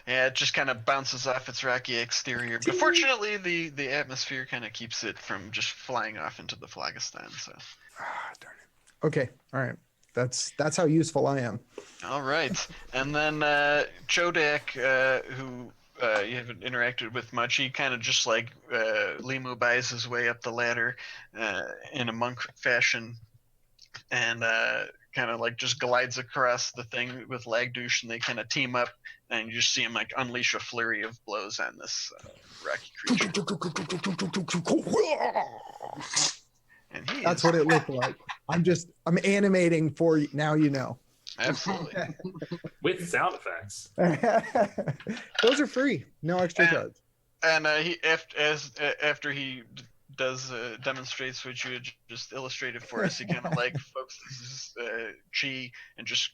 Yeah, it just kind of bounces off its rocky exterior. But fortunately, the atmosphere kind of keeps it from just flying off into the Phlogiston. So. Darn it. Okay. All right. That's how useful I am. All right. And then Chodak, who you haven't interacted with much, he kind of just like Limu buys his way up the ladder in a monk fashion and kind of like just glides across the thing with Lagdouche, and they kind of team up, and you just see him like unleash a flurry of blows on this rocky creature. And that's what it looked like. I'm animating for you. Now you know. Absolutely. With sound effects. Those are free. No extra charge. And he after he does demonstrates what you had just illustrated for us, he kind of like focuses his chi and just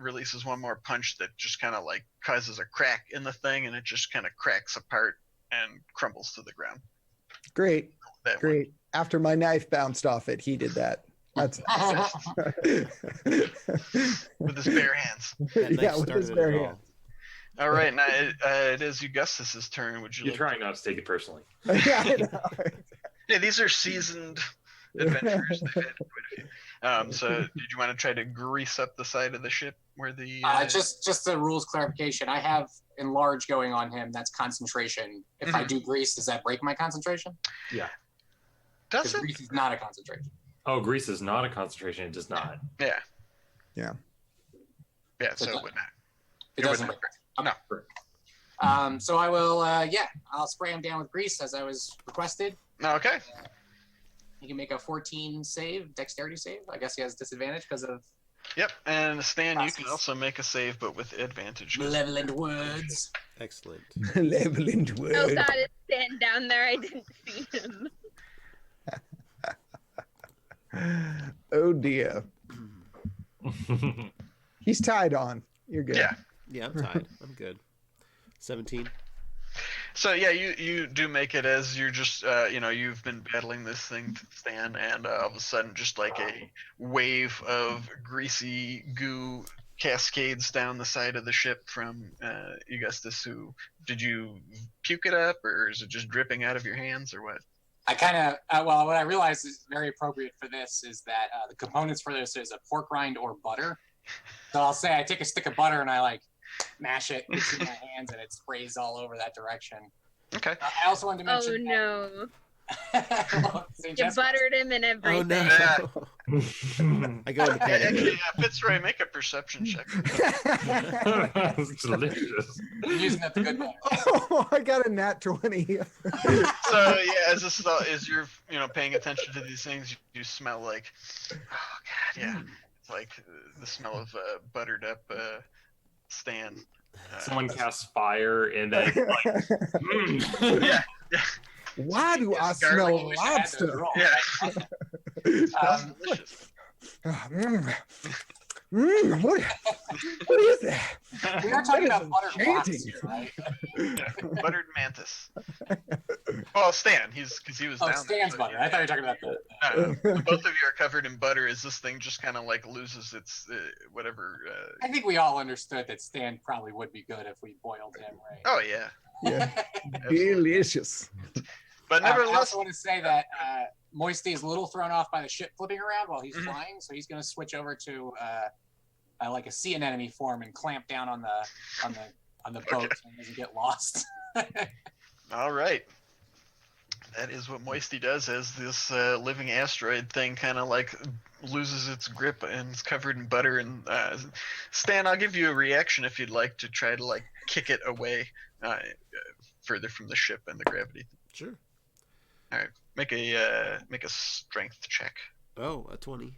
releases one more punch that just kind of like causes a crack in the thing, and it just kind of cracks apart and crumbles to the ground. Great. Great. After my knife bounced off it, he did that. That's with his bare hands. Yeah, with his bare hands. All right, now it is Augustus's turn. You're trying not to take it personally. Yeah, I know. Yeah, these are seasoned adventurers. They've had quite a few. So, did you want to try to grease up the side of the ship where the? Just a rules clarification. I have enlarge going on him. That's concentration. If I do grease, does that break my concentration? Yeah. Does it? Grease is not a concentration. Oh, grease is not a concentration. It does not. Yeah. Yeah. Yeah. So it would not. It doesn't break. No. So I will. I'll spray him down with grease as I was requested. Okay. He can make a 14 save, dexterity save. I guess he has disadvantage because of. Yep, and Stan, you can also make a save, but with advantage. Leveland Woods. Excellent. Leveland Woods. Oh God, it's Stan down there. I didn't see him. Oh dear. He's tied on. You're good. Yeah, I'm tied. I'm good. 17. So yeah, you do make it as you're just you've been battling this thing to Stan, and all of a sudden just like a wave of greasy goo cascades down the side of the ship from Augustus. Who did you puke it up, or is it just dripping out of your hands, or what? I kind of what I realized is very appropriate for this is that the components for this is a pork rind or butter. So I'll say I take a stick of butter and I like mash it into my hands and it sprays all over that direction. Okay. I also wanted to mention. Oh no. St. You Jessica's. buttered him and Oh everything. no! I go into panic. Actually, Fitzroy, make a perception check. It's delicious. I'm using that the good way. Oh, I got a nat 20. So yeah, as you're paying attention to these things, you smell like, oh god, yeah, it's like the smell of buttered up Stan. Someone casts fire and then Yeah, yeah, Why do I It's garlic. smell We should add those lobster? rolls. yeah. Smells delicious. What is that? We are talking That about is buttered enchanting. lobster, right? Yeah, buttered mantis. Well, Stan, because he was Oh, down Stan's there. butter. I thought you were talking about the. No, both of you are covered in butter. As this thing just kind of like loses its whatever. I think we all understood that Stan probably would be good if we boiled him, right? Oh yeah, Yeah, absolutely. delicious. But I nevertheless, also want to say that Moisty is a little thrown off by the ship flipping around while he's flying, so he's going to switch over to like a sea anemone form and clamp down on the boat so he doesn't get lost. all right. That is what Moisty does as this living asteroid thing kind of like loses its grip and is covered in butter. And Stan, I'll give you a reaction if you'd like to try to like kick it away further from the ship and the gravity. Sure. All right, make a strength check. Oh, a 20.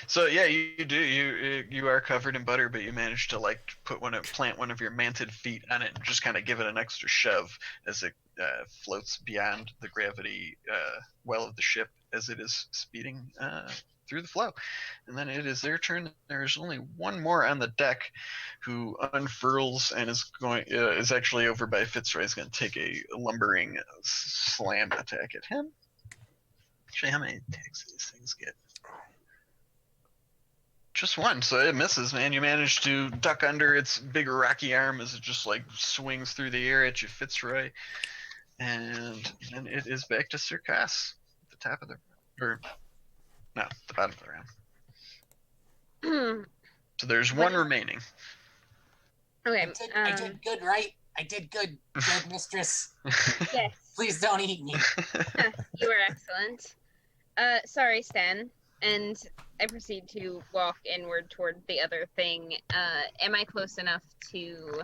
So yeah, you do. You are covered in butter, but you manage to like plant one of your manted feet on it and just kind of give it an extra shove as it floats beyond the gravity well of the ship as it is speeding through the flow. And then it is their turn. There's only one more on the deck who unfurls and is actually over by Fitzroy. Is going to take a lumbering slam attack at him. Actually, how many attacks do these things get? Just one, so it misses, man. You manage to duck under its big rocky arm as it just like swings through the air at you, Fitzroy. And then it is back to Sir Cass at the top of the the bottom of the round. So there's one remaining. Okay. I did good, right? I did good, mistress. Yes. Please don't eat me. You were excellent. Sorry, Stan. And I proceed to walk inward toward the other thing. Am I close enough to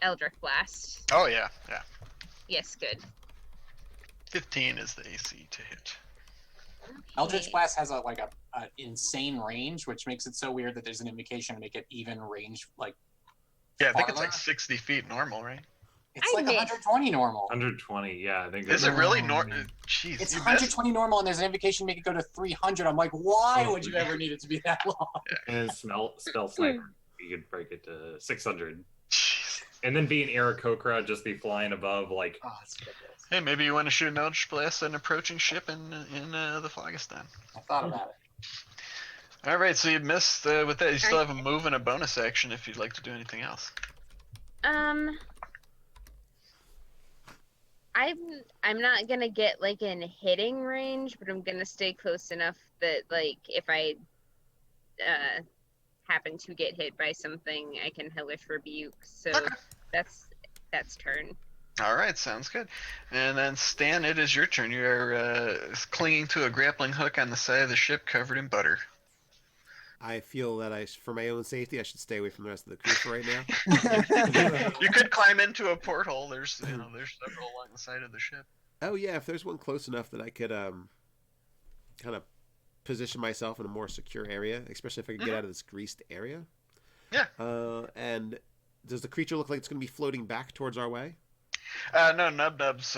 Eldritch Blast? Oh yeah. Yes, good. 15 is the AC to hit. Eldritch Okay. Blast has a insane range, which makes it so weird that there's an invocation to make it even range. Like Yeah, I think it's farther. like 60 feet normal, right? It's I like missed. 120 normal. 120. Yeah, I think. Is it that's- really normal? Jeez, It's you missed. 120 normal, and there's an invocation to make it go to 300. I'm like, why would you ever need it to be that long? And spell sniper, you could break it to 600. Jeez. And then being Aarakocra, just be flying above like. Oh, it's ridiculous. Hey, maybe you want to shoot an Eldritch Blast at an approaching ship in the Phlogiston. I thought about it. All right, so you missed with that. You still have a move and a bonus action if you'd like to do anything else. I'm not gonna get like in hitting range, but I'm gonna stay close enough that like if I happen to get hit by something, I can hellish rebuke. So Okay. that's turn. All right, sounds good. And then Stan, it is your turn. You are clinging to a grappling hook on the side of the ship, covered in butter. I feel that for my own safety, I should stay away from the rest of the crew for right now. You could climb into a porthole. There's several along the side of the ship. Oh yeah, if there's one close enough that I could kind of position myself in a more secure area, especially if I could get out of this greased area. Yeah. And does the creature look like it's going to be floating back towards our way? No, Nub-Nub's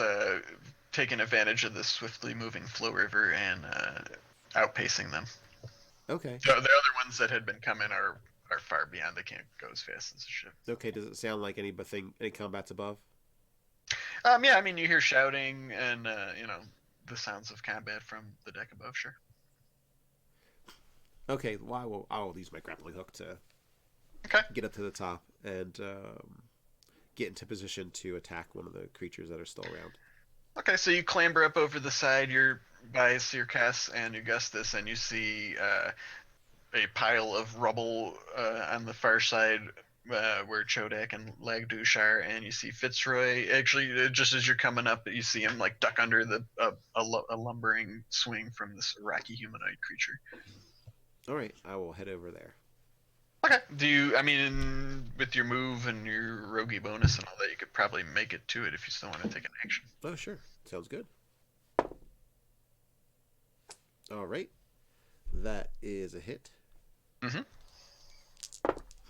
taking advantage of the swiftly moving flow river and outpacing them. Okay. So the other ones that had been coming are far beyond. They can't go as fast as the ship. Okay. Does it sound like any combat's above? Yeah, I mean you hear shouting and the sounds of combat from the deck above. Sure. Okay. Well, I will use my grappling hook to get up to the top and get into position to attack one of the creatures that are still around. Okay, so you clamber up over the side. You're by Sir Cass and Augustus, and you see a pile of rubble on the far side where Chodak and Lagdouche are, and you see Fitzroy. Actually, just as you're coming up, you see him like duck under a lumbering swing from this rocky humanoid creature. All right, I will head over there. Okay. I mean, with your move and your roguey bonus and all that, you could probably make it to it if you still want to take an action. Oh, sure. Sounds good. All right. That is a hit. Mm-hmm.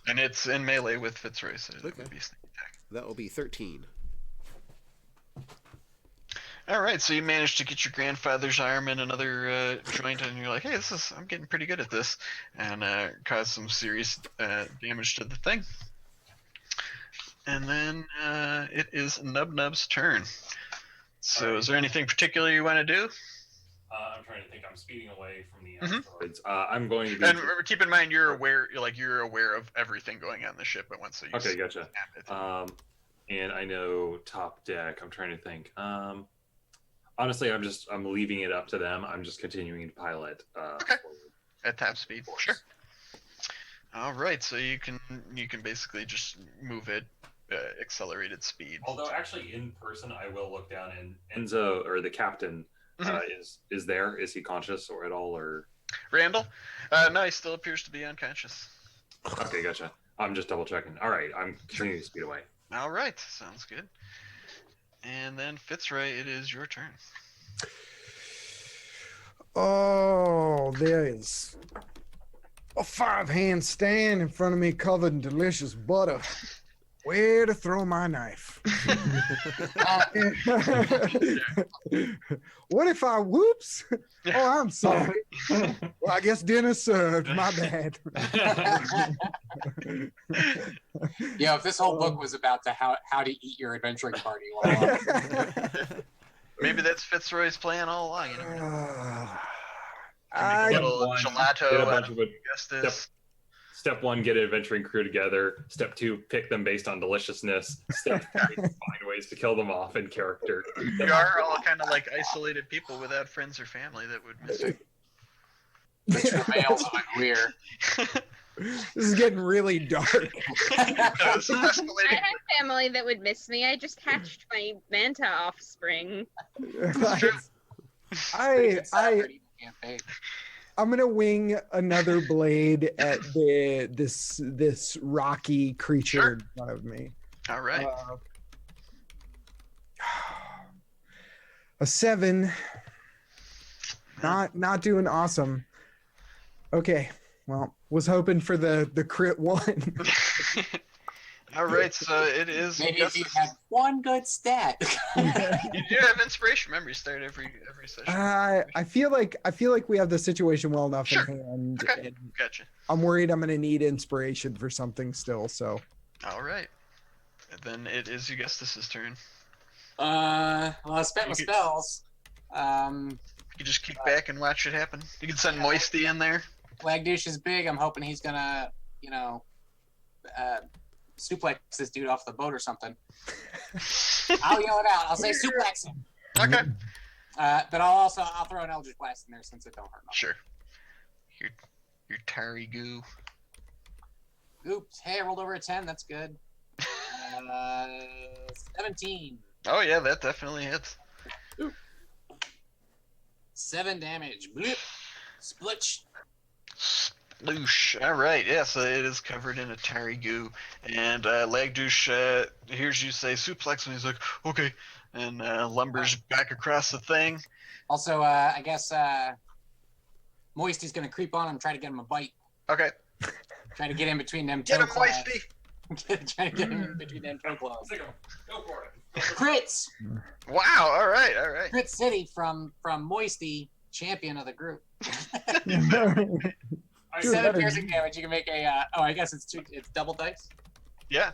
And it's in melee with Fitzroy, so it Okay. would be a sneak attack. That will be 13. All right, so you managed to get your grandfather's arm in another joint, and you're like, "Hey, I'm getting pretty good at this," and cause some serious damage to the thing. And then it is Nub's turn. So, All right. is there anything particular you want to do? I'm trying to think. I'm speeding away from the asteroids. I'm going to be. And keep in mind, you're aware of everything going on in the ship at once. So you Okay, gotcha. snap it. And I know top deck. I'm trying to think. Honestly, I'm leaving it up to them. I'm just continuing to pilot. Okay. Forward. At top speed. Force. Sure. All right, so you can basically just move it accelerated speed. Although actually, in person, I will look down and Enzo or the captain is there. Is he conscious or at all or? Randall? No, he still appears to be unconscious. Okay, gotcha. I'm just double checking. All right, I'm continuing to speed away. All right, sounds good. And then Fitzroy, it is your turn. Oh, there is a 5-hand stand in front of me covered in delicious butter. Where to throw my knife? What if I whoops? Oh, I'm sorry. Well, I guess dinner's served. My bad. Yeah, if this whole book was about how to eat your adventuring party, well, Maybe that's Fitzroy's plan all along. You never know. I, Make a little Get a gelato bunch out of of Augustus. Step 1, get an adventuring crew together. Step 2, pick them based on deliciousness. Step 3, find ways to kill them off in character. You are all kind of like isolated people without friends or family that would miss you. the travails of a queer. this is getting really dark. This is I escalating. have family that would miss me. I just hatched my manta offspring. I'm gonna wing another blade at this rocky creature Sure. in front of me. All right. A 7. Not doing awesome. Okay, well, was hoping for the crit 1. All right, so it is. Maybe if you had one good stat. You do have inspiration. Remember, you start every session. I feel like we have the situation well enough Sure. in hand. Okay. And Gotcha. I'm worried I'm gonna need inspiration for something still. So All right. And then it is Augustus's turn. Well, I spent my You could- spells. You just kick back and watch it happen. You can send Moisty in there. Lagdouche is big. I'm hoping he's gonna, suplex this dude off the boat or something. I'll yell it out. I'll say suplex him. Okay. But I'll throw an Eldritch Blast in there since it don't hurt much. Sure. Your tarry goo. Oops. Hey, I rolled over a 10. That's good. 17. Oh yeah, that definitely hits. 7 damage. Bloop. Splitch. Sploosh. All right, yeah, so it is covered in a tarry goo, and Lagdouche hears you say suplex, and he's like, okay, and lumbers back across the thing. Also, I guess Moisty's gonna creep on him, try to get him a bite. Okay, Try to get in between them get toe him, claws. Moisty. Try to get him in between them toe claws. Go for it. Crits! Wow. All right. Crit City from Moisty, champion of the group. Dude, 7 better- piercing damage. You can make a. I guess it's double dice. Yeah.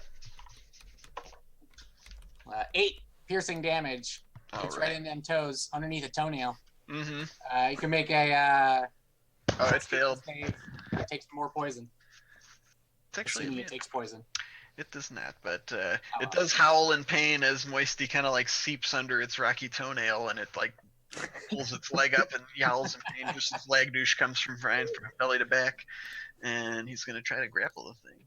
8 piercing damage. All It's right. right in them toes, underneath a toenail. Mm-hmm. You can make a. Oh, it failed. Save. It takes more poison. It's actually Assuming it takes poison. it does not, but it does howl in pain as Moisty kind of like seeps under its rocky toenail, and it like pulls its leg up and yowls in pain just as Lagdouche comes from belly to back, and he's gonna try to grapple the thing.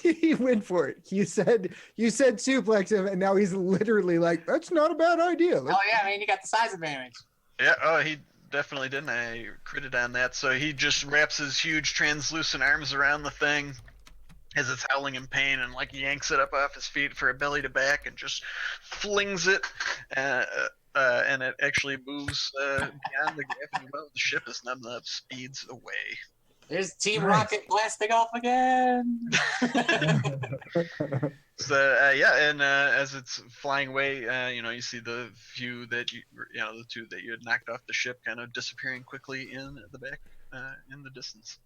He went for it. You said suplex him, and now he's literally like, that's not a bad idea. Oh yeah, man, you got the size advantage. Yeah, oh, he definitely didn't. I critted on that. So he just wraps his huge translucent arms around the thing as it's howling in pain and like yanks it up off his feet for a belly to back and just flings it. And it actually moves beyond the gravity well of the ship as Nub Nub speeds away. There's Team Rocket blasting off again. So and as it's flying away, you see the few that the two that you had knocked off the ship kind of disappearing quickly in the back, in the distance.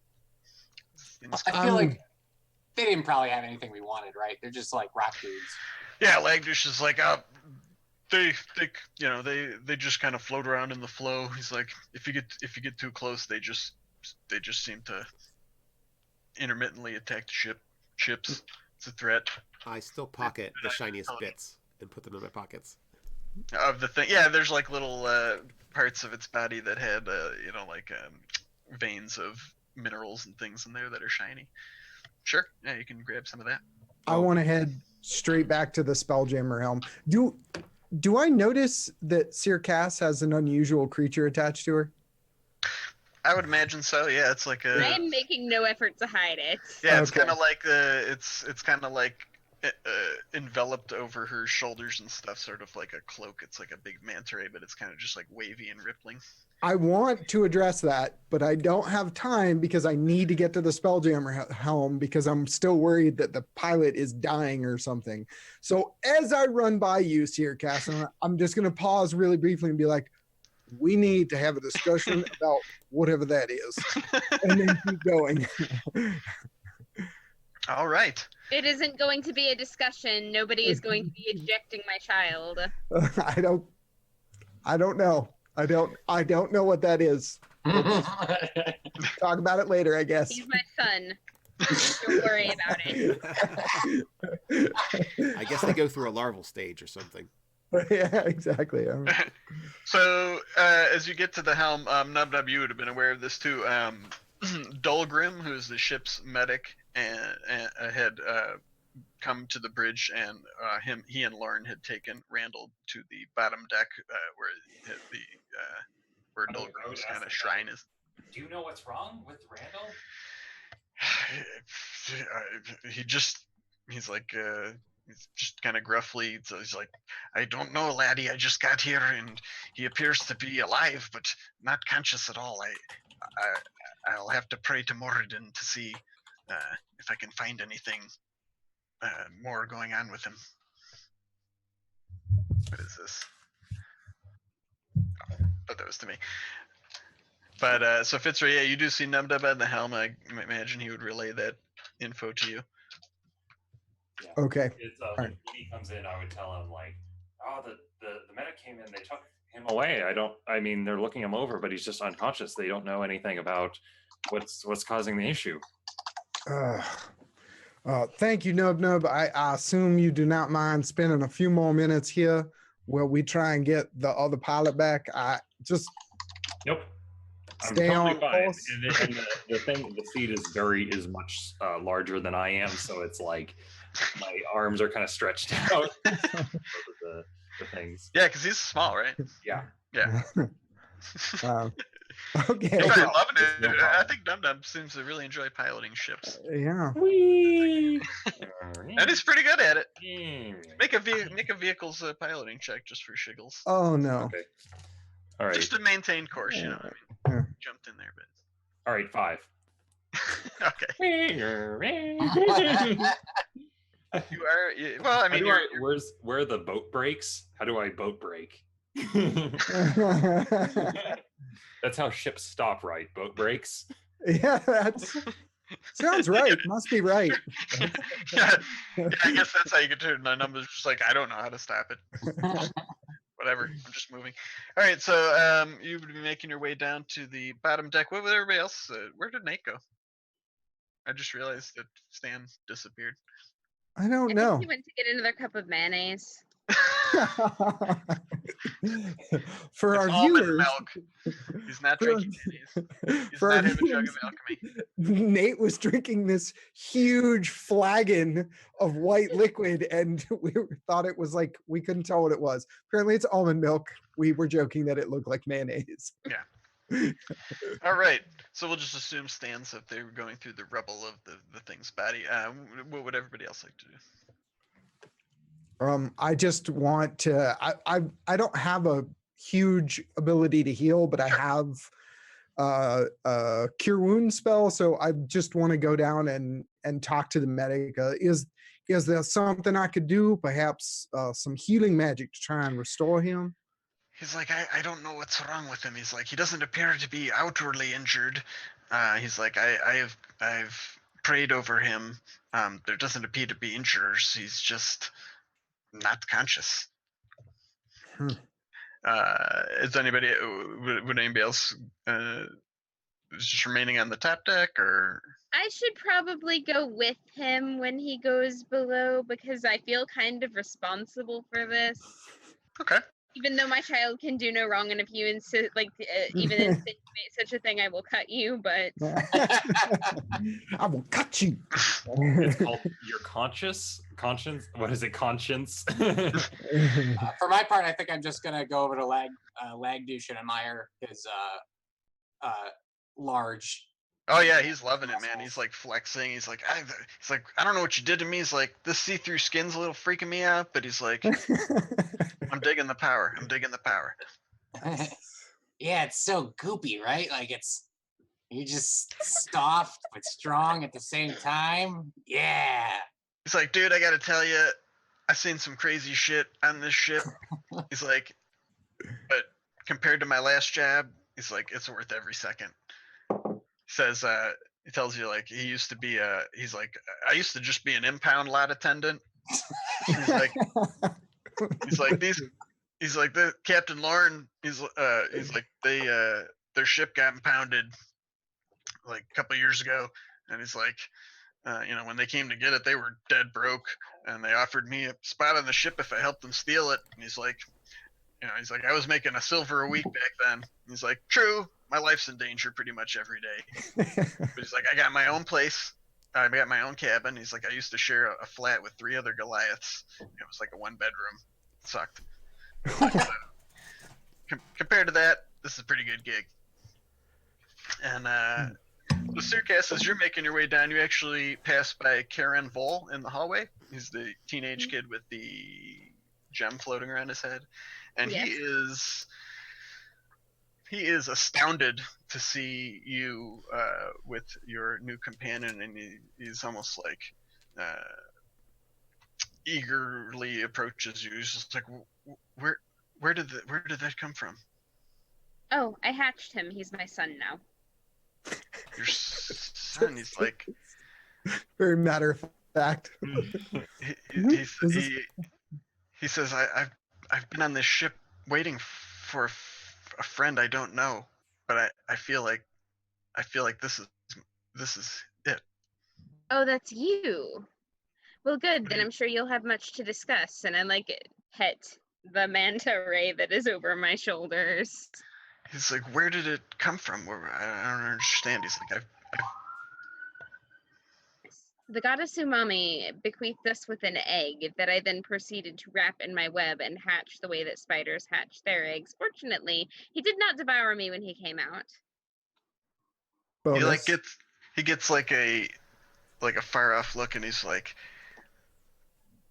I feel like they didn't probably have anything we wanted, right? They're just like rock dudes. Yeah, Lagdish is like, they just kind of float around in the flow. He's like, if you get too close, they just seem to intermittently attack the ships. It's a threat. I still pocket the shiniest bits and put them in my pockets. Of the thing, yeah. There's like little parts of its body that had, veins of minerals and things in there that are shiny. Sure, yeah, you can grab some of that. I want to head straight back to the Spelljammer helm. Do I notice that Seer Cass has an unusual creature attached to her? I would imagine so. Yeah, it's like a. I am making no effort to hide it. Yeah, it's kind of like it's kind of like enveloped over her shoulders and stuff, sort of like a cloak. It's like a big manta ray, but it's kind of just like wavy and rippling. I want to address that, but I don't have time because I need to get to the Spelljammer helm because I'm still worried that the pilot is dying or something. So as I run by you, Seer Cass, I'm just going to pause really briefly and be like, we need to have a discussion about whatever that is, and then keep going. All right. It isn't going to be a discussion. Nobody is going to be ejecting my child. I don't know. I don't know what that is. Talk about it later, I guess. He's my son. Don't worry about it. I guess they go through a larval stage or something. Yeah, exactly. So as you get to the helm, Nub Nub, you would have been aware of this too. Dolgrim, who is the ship's medic, had come to the bridge, and he and Lauren had taken Randall to the bottom deck where Dolgrim's kind of shrine is. Do you know what's wrong with Randall? He's just kind of gruffly, so he's like, I don't know, laddie, I just got here and he appears to be alive, but not conscious at all. I'll have to pray to Moradin to see if I can find anything more going on with him. What is this? Oh, but that was to me. But so Fitzroy, yeah, you do see Nub Nub at the helm. I imagine he would relay that info to you. Yeah. Okay. It's when he comes in, I would tell him like, oh, the medic came in, they took him away. I mean, they're looking him over, but he's just unconscious. They don't know anything about what's causing the issue. Thank you, Nub Nub. I assume you do not mind spending a few more minutes here while we try and get the other pilot back. Nope. Stay I'm totally on fine. course. And the seat is much larger than I am, so it's like my arms are kind of stretched out. the things. Yeah, because he's small, right? Yeah. Yeah. Okay. He's probably loving it. I think Nub Nub seems to really enjoy piloting ships. Yeah. And he's pretty good at it. Make a vehicle's piloting check just for shiggles. Oh no. Okay. All right. Just to maintain course, you know. I mean, jumped in there, but. All right, 5. Okay. Well, I mean, where are the boat brakes? How do I boat brake? That's how ships stop, right? Boat brakes. Yeah, sounds right. Must be right. yeah, I guess that's how you get to my numbers. Just like I don't know how to stop it. Whatever. I'm just moving. All right, so you would be making your way down to the bottom deck. What with everybody else? Where did Nate go? I just realized that Stan disappeared. I don't I know. think he went to get another cup of mayonnaise. For It's our almond viewers, milk. He's not for, drinking it. He's for our not having a jug viewers, of alchemy. Nate was drinking this huge flagon of white liquid, and we thought it was like, we couldn't tell what it was. Apparently, it's almond milk. We were joking that it looked like mayonnaise. All right, so we'll just assume stands if they were going through the rubble of the thing's body. What would everybody else like to do? I just want to. I don't have a huge ability to heal, but I have a cure wound spell, so I just want to go down and talk to the medic. Is there something I could do? Perhaps some healing magic to try and restore him? He's like, I don't know what's wrong with him. He's like, he doesn't appear to be outwardly injured. He's like, I've prayed over him. There doesn't appear to be injuries. He's just not conscious. Is anybody? Would anybody else just remaining on the top deck, or? I should probably go with him when he goes below because I feel kind of responsible for this. Okay. Even though my child can do no wrong, and if you insist, even insinuate such a thing, I will cut you. But I will cut you. It's called your conscience. What is it? Conscience. For my part, I think I'm just gonna go over to Lagdouche and admire his large. Oh yeah, he's loving it, man. He's like flexing. He's like, I don't know what you did to me. He's like, this see-through skin's a little freaking me out, but he's like, I'm digging the power. I'm digging the power. Yeah, it's so goopy, right? Like you're just soft but strong at the same time. Yeah. He's like, dude, I gotta tell you, I've seen some crazy shit on this ship. He's like, but compared to my last job, he's like, it's worth every second. He says, he tells you like he used to be he's like, I used to just be an impound lot attendant. He's like the Captain Lauren. He's like their ship got impounded like a couple years ago, and he's like, when they came to get it, they were dead broke, and they offered me a spot on the ship if I helped them steal it. And he's like, I was making $1 a week back then. He's like, true, my life's in danger pretty much every day. But he's like, I got my own place. I got my own cabin. He's like, I used to share a flat with 3 other Goliaths. It was like a 1-bedroom. It sucked. Compared to that, this is a pretty good gig. And the Sirkas, as you're making your way down, you actually pass by Karen Vol in the hallway. He's the teenage kid with the gem floating around his head. And yes. he is astounded to see you with your new companion, and he's almost like eagerly approaches you. He's just like, where did that come from? Oh, I hatched him. He's my son now. Your son? He's like, very matter of fact. He says, I've been on this ship waiting for a friend I don't know, but I feel like this is it. Oh, that's you. Well, good. Then I'm sure you'll have much to discuss. And I pet the manta ray that is over my shoulders. He's like, where did it come from? I don't understand. He's like, The goddess Umami bequeathed us with an egg that I then proceeded to wrap in my web and hatch the way that spiders hatch their eggs. Fortunately, he did not devour me when he came out. Bonus. He gets like a far off look, and he's like,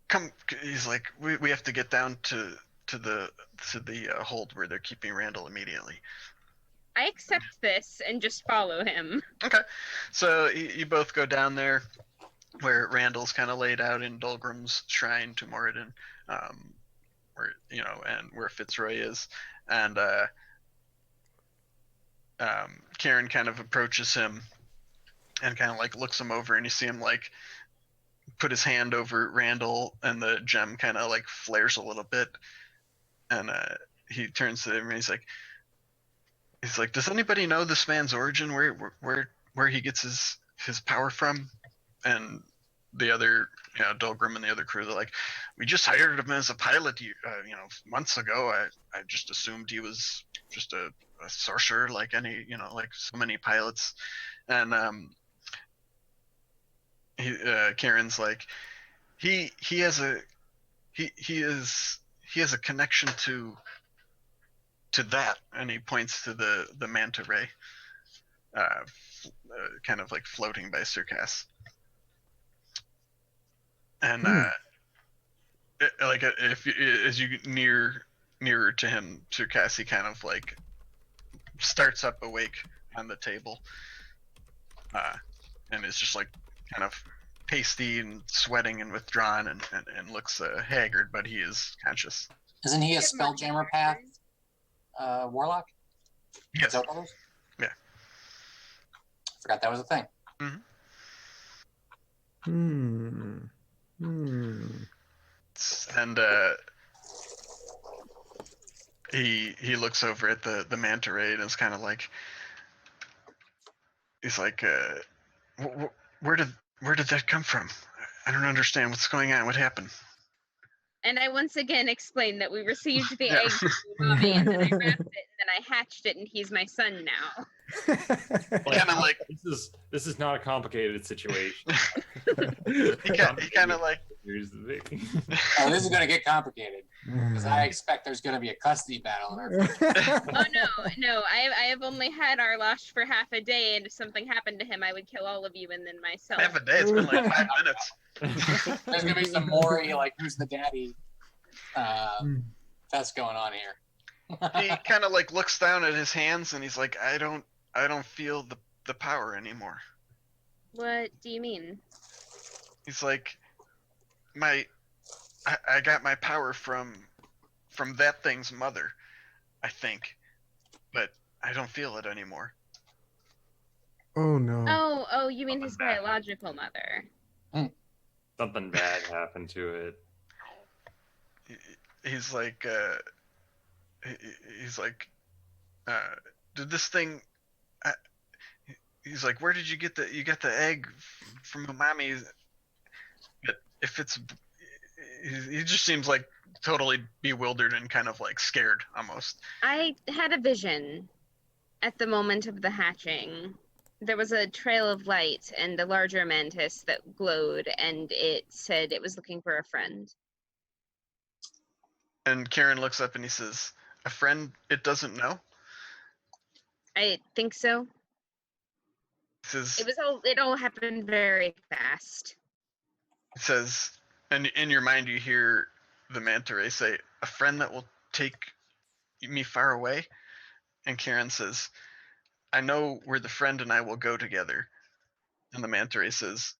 come. He's like, we have to get down to the hold where they're keeping Randall immediately. I accept this and just follow him. Okay, so you both go down there where Randall's kind of laid out in Dolgrim's shrine to Moradin, and where Fitzroy is, and Karen kind of approaches him and kind of like looks him over, and you see him like put his hand over Randall, and the gem kind of like flares a little bit, and he turns to him and he's like, does anybody know this man's origin? Where he gets his power from? And the other, Dolgrim and the other crew, they're like, we just hired him as a pilot, months ago. I just assumed he was just a sorcerer like any, like so many pilots. And Karen's like, he has a connection to that, and he points to the manta ray, kind of like floating by Circass. And as you nearer to him, Circass, he kind of like starts up awake on the table, and is just like kind of pasty and sweating and withdrawn, and looks haggard, but he is conscious. Isn't he a Spelljammer path warlock? Yes. Is that what that is? Yeah. Forgot that was a thing. And he looks over at the manta ray and is kind of like, he's like, where did that come from? I don't understand what's going on. What happened? And I once again explained that we received the egg from mommy, and then I wrapped it, and then I hatched it, and he's my son now. Kind of like, this is not a complicated situation. he kind of like, Here's the big. Oh, this is going to get complicated because I expect there's going to be a custody battle in our future. Oh no! I have only had Arlosh for half a day, and if something happened to him, I would kill all of you and then myself. half a day. It's been like 5 minutes. There's going to be some Maury, like, who's the daddy? That's going on here. He kind of like looks down at his hands and he's like, I don't feel the power anymore. What do you mean? He's like, I got my power from that thing's mother, I think, but I don't feel it anymore. Oh no. Oh, you mean his Something bad. biological mother? Something bad happened to it. He's like, did this thing? He's like, where did you get you got the egg from a mommy? But if it's, he just seems like totally bewildered and kind of like scared almost. I had a vision at the moment of the hatching. There was a trail of light and a larger mantis that glowed, and it said it was looking for a friend. And Karen looks up and he says, a friend it doesn't know? I think so. He says, It all happened very fast. It says, and in your mind you hear the manta ray say, a friend that will take me far away? And Karen says, I know where the friend and I will go together. And the manta ray says,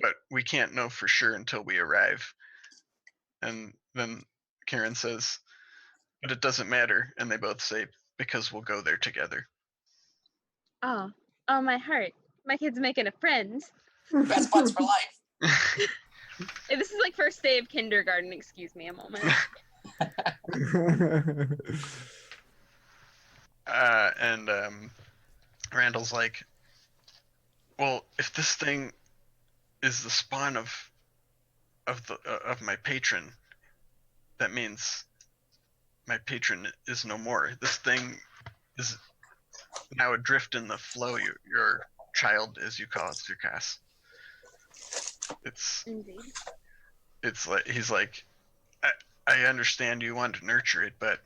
but we can't know for sure until we arrive. And then Karen says, but it doesn't matter. And they both say, because we'll go there together. Oh, my heart. My kid's making a friend. Best buds for life. This is like first day of kindergarten. Excuse me a moment. And Randall's like, well, if this thing is the spawn of my patron, that means my patron is no more. This thing is now adrift in the flow. Your child, as you call it, Circass. Indeed. It's like he's like, I understand you want to nurture it, but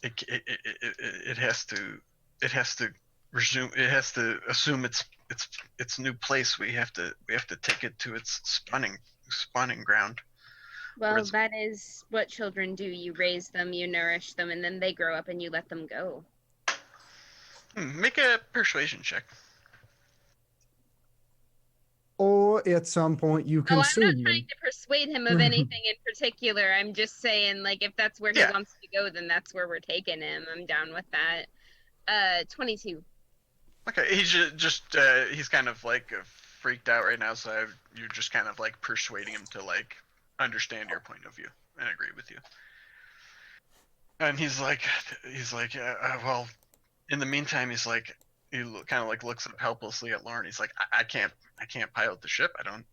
it has to resume. It has to assume its new place. We have to take it to its spawning ground. Well, that is what children do. You raise them, you nourish them, and then they grow up and you let them go. Make a persuasion check. Or at some point you I'm consume not them. trying to persuade him of anything in particular. I'm just saying, like, if that's where he wants to go, then that's where we're taking him. I'm down with that. 22. Okay, he's he's kind of like freaked out right now, so you're just kind of like persuading him to like understand your point of view and agree with you. And he's like, well, in the meantime, he's like, he kind of like looks up helplessly at Lauren. He's like, I can't pilot the ship. I don't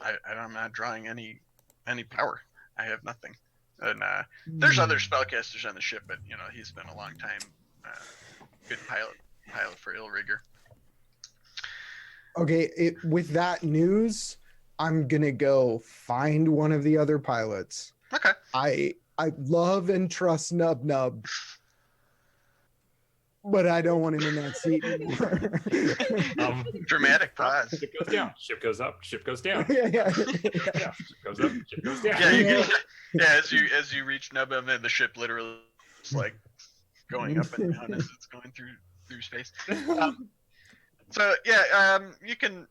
I'm not drawing any power. I have nothing. And there's other spellcasters on the ship, but he's been a long time good pilot for Illrigger. Okay, with that news, I'm gonna go find one of the other pilots. Okay. I love and trust Nub Nub, but I don't want him in that seat anymore. Dramatic pause. Ship goes down. Ship goes up. Ship goes down. yeah. Yeah, ship goes up. Ship goes down. Yeah, as you reach Nub Nub, and the ship literally is like going up and down as it's going through space. So yeah, you can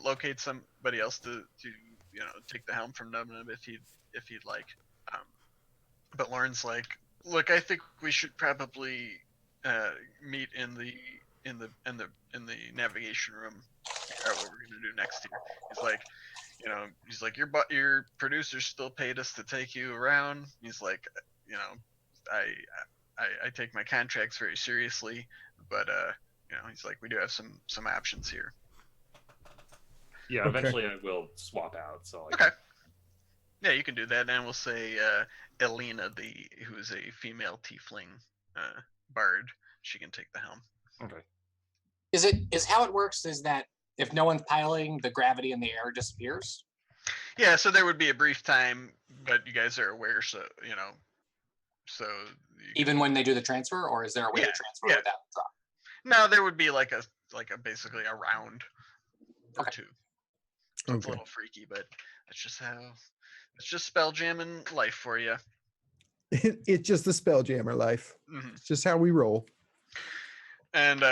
locate somebody else to take the helm from Nub Nub if he'd like. But Lauren's like, look, I think we should probably meet in the navigation room. Figure out what we're gonna do next here. He's like, your producers still paid us to take you around. He's like, I take my contracts very seriously, but he's like, we do have some options here. Yeah, Okay. eventually I will swap out. So Okay. Yeah, you can do that, and we'll say Elena, who is a female tiefling bard, she can take the helm. Okay. Is how it works is that if no one's piloting, the gravity in the air disappears? Yeah, so there would be a brief time, but you guys are aware, so Even when they do the transfer, or is there a way to transfer yeah. without drop? No, there would be like a basically a round or two. So it's a little freaky, but that's just spell jamming life for you. It's just the Spelljammer life. Mm-hmm. It's just how we roll. And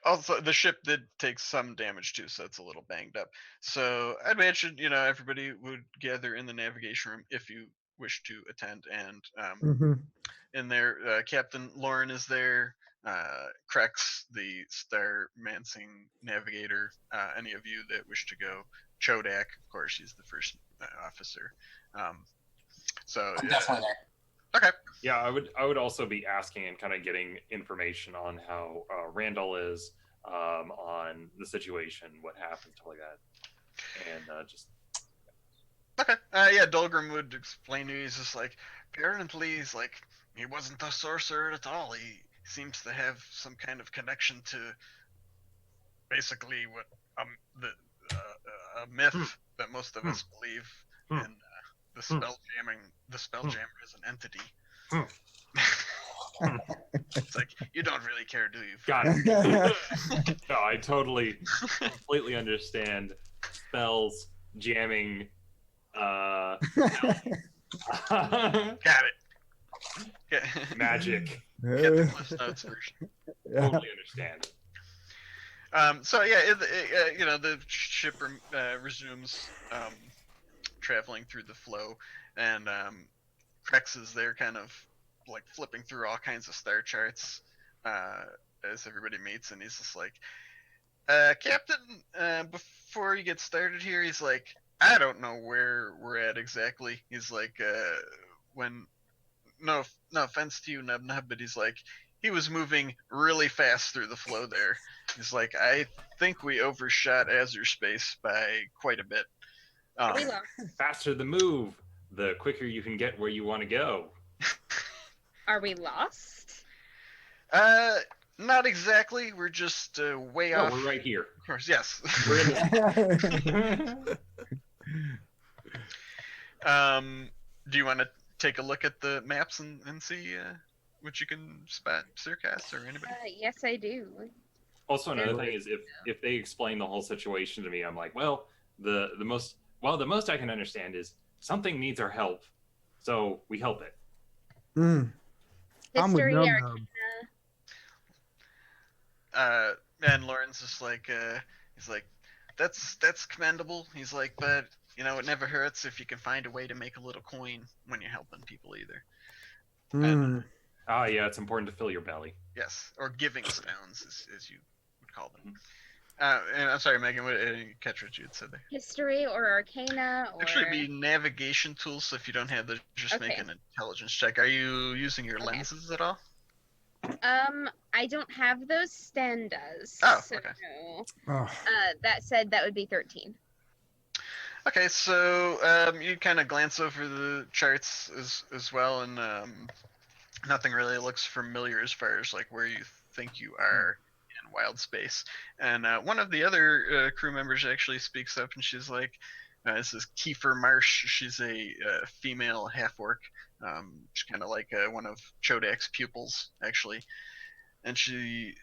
also, the ship did take some damage too, so it's a little banged up. So I'd mention, everybody would gather in the navigation room if you wish to attend. And in there, Captain Lauren is there. Krex, the Star-Mancing navigator. Any of you that wish to go. Chodak, of course, he's the first officer. So I'm definitely there. Okay. Yeah, I would also be asking and kind of getting information on how Randall is, on the situation, what happened, stuff like that, and just. Okay. Yeah, Dolgrim would explain to you. He's just like, apparently, he wasn't a sorcerer at all. He seems to have some kind of connection to basically what a myth that most of us believe in. The Spelljammer is an entity. It's like, you don't really care, do you? Got it. No, I completely understand spells, jamming. Got it. Yeah. Magic. Get the Cliff Notes version. Totally understand. So yeah, the ship resumes traveling through the flow, and Krex is there, kind of like flipping through all kinds of star charts as everybody meets, and he's just like, Captain, before you get started here, he's like, I don't know where we're at exactly. He's like, no offense to you, Nub Nub, but he's like, he was moving really fast through the flow there. He's like, I think we overshot Azure space by quite a bit. We lost. Faster the move, the quicker you can get where you want to go. Are we lost? Not exactly. We're just way off. We're right here. Of course, yes. We're in the... Do you want to take a look at the maps and see what you can spot, Sircast, or anybody? Yes, I do. Also, another thing is if they explain the whole situation to me, I'm like, well, the most I can understand is something needs our help, so we help it. I'm with History, Nub Arcana. And Lauren's just like, he's like, that's commendable. He's like, but it never hurts if you can find a way to make a little coin when you're helping people either. And, yeah, it's important to fill your belly. yes, or giving stones, as you would call them. And I'm sorry, Megan, I didn't catch what you had said there. History or Arcana or... Actually, be navigation tools, so if you don't have those, just make an intelligence check. Are you using your lenses at all? I don't have those. Stan does. Oh, so, okay. Oh. That said, that would be 13. Okay, so you kind of glance over the charts as well, and nothing really looks familiar as far as like where you think you are in wild space. And one of the other crew members actually speaks up, and she's like, "This is Kiefer Marsh. She's a female half orc. She's kind of like one of Chodak's pupils, actually." And she's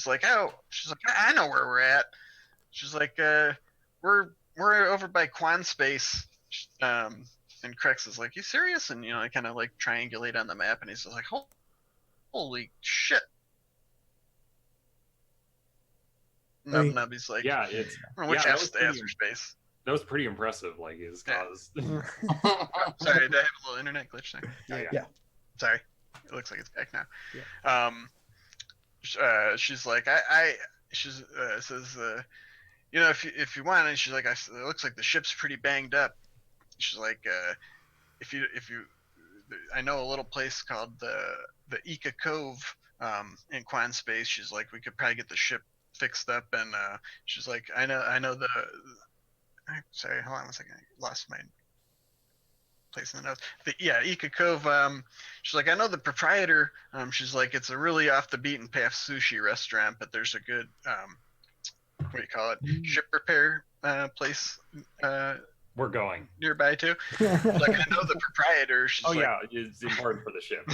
like, "Oh, she's like, I know where we're at." She's like, we're over by Quan Space." And Krex is like, "You serious?" And I kind of like triangulate on the map, and he's just like, "Holy shit!" I mean- Nubby's like, Yeah, it's "Which that was pretty- after space?" that was pretty impressive. Like his Yeah. cause. Sorry, did I have a little internet glitch there? Yeah. Sorry, it looks like it's back now. Yeah. She's like, she's says, if you want, and she's like, it looks like the ship's pretty banged up. She's like, if you, I know a little place called the Eeka Cove in Quan Space. She's like, we could probably get the ship fixed up, and she's like, I know the. Sorry, hold on one second. I lost my place in the notes. Eeka Cove. She's like, I know the proprietor. She's like, it's a really off the beaten path sushi restaurant, but there's a good what do you call it? Ship repair place We're going. nearby too. Like, I know the proprietor. She's Oh like, yeah, it's important for the ship.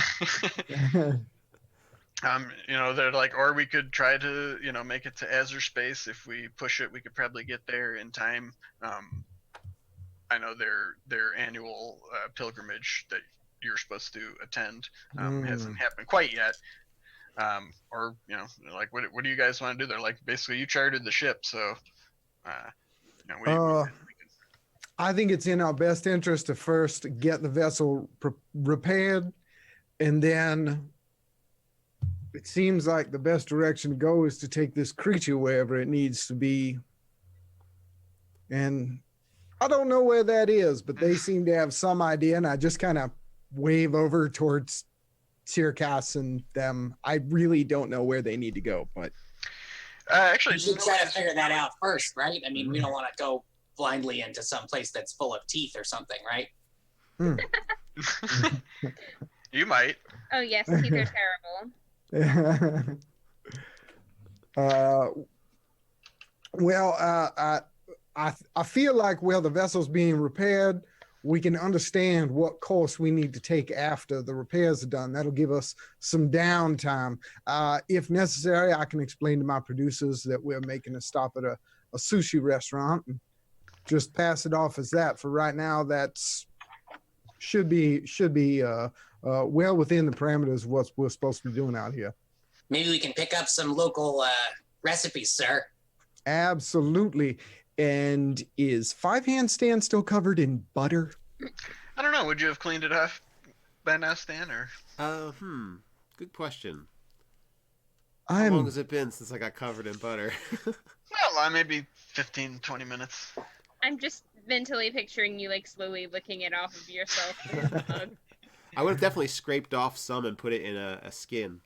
They're like, or we could try to, make it to Azure Space. If we push it, we could probably get there in time. I know their annual pilgrimage that you're supposed to attend hasn't happened quite yet. Or like, what do you guys want to do? They're like, basically, you chartered the ship, so I think it's in our best interest to first get the vessel repaired, and then it seems like the best direction to go is to take this creature wherever it needs to be. And I don't know where that is, but they seem to have some idea, and I just kind of wave over towards Circas and them. I really don't know where they need to go, but actually, We should try to figure that out first, right? I mean, we don't want to go blindly into some place that's full of teeth or something, right? You might. Oh yes, teeth are terrible. I feel like while the vessel's being repaired, we can understand what course we need to take after the repairs are done. That'll give us some downtime. If necessary, I can explain to my producers that we're making a stop at a sushi restaurant and just pass it off as that. For right now, that's should be well within the parameters of what we're supposed to be doing out here. Maybe we can pick up some local recipes, sir. Absolutely. And is Five Handstand still covered in butter? I don't know. Would you have cleaned it off by now, Stan? Or Good question. How long has it been since I got covered in butter? Well, maybe 15, 20 minutes. I'm just mentally picturing you like slowly licking it off of yourself. with a hug. I would have definitely scraped off some and put it in a skin.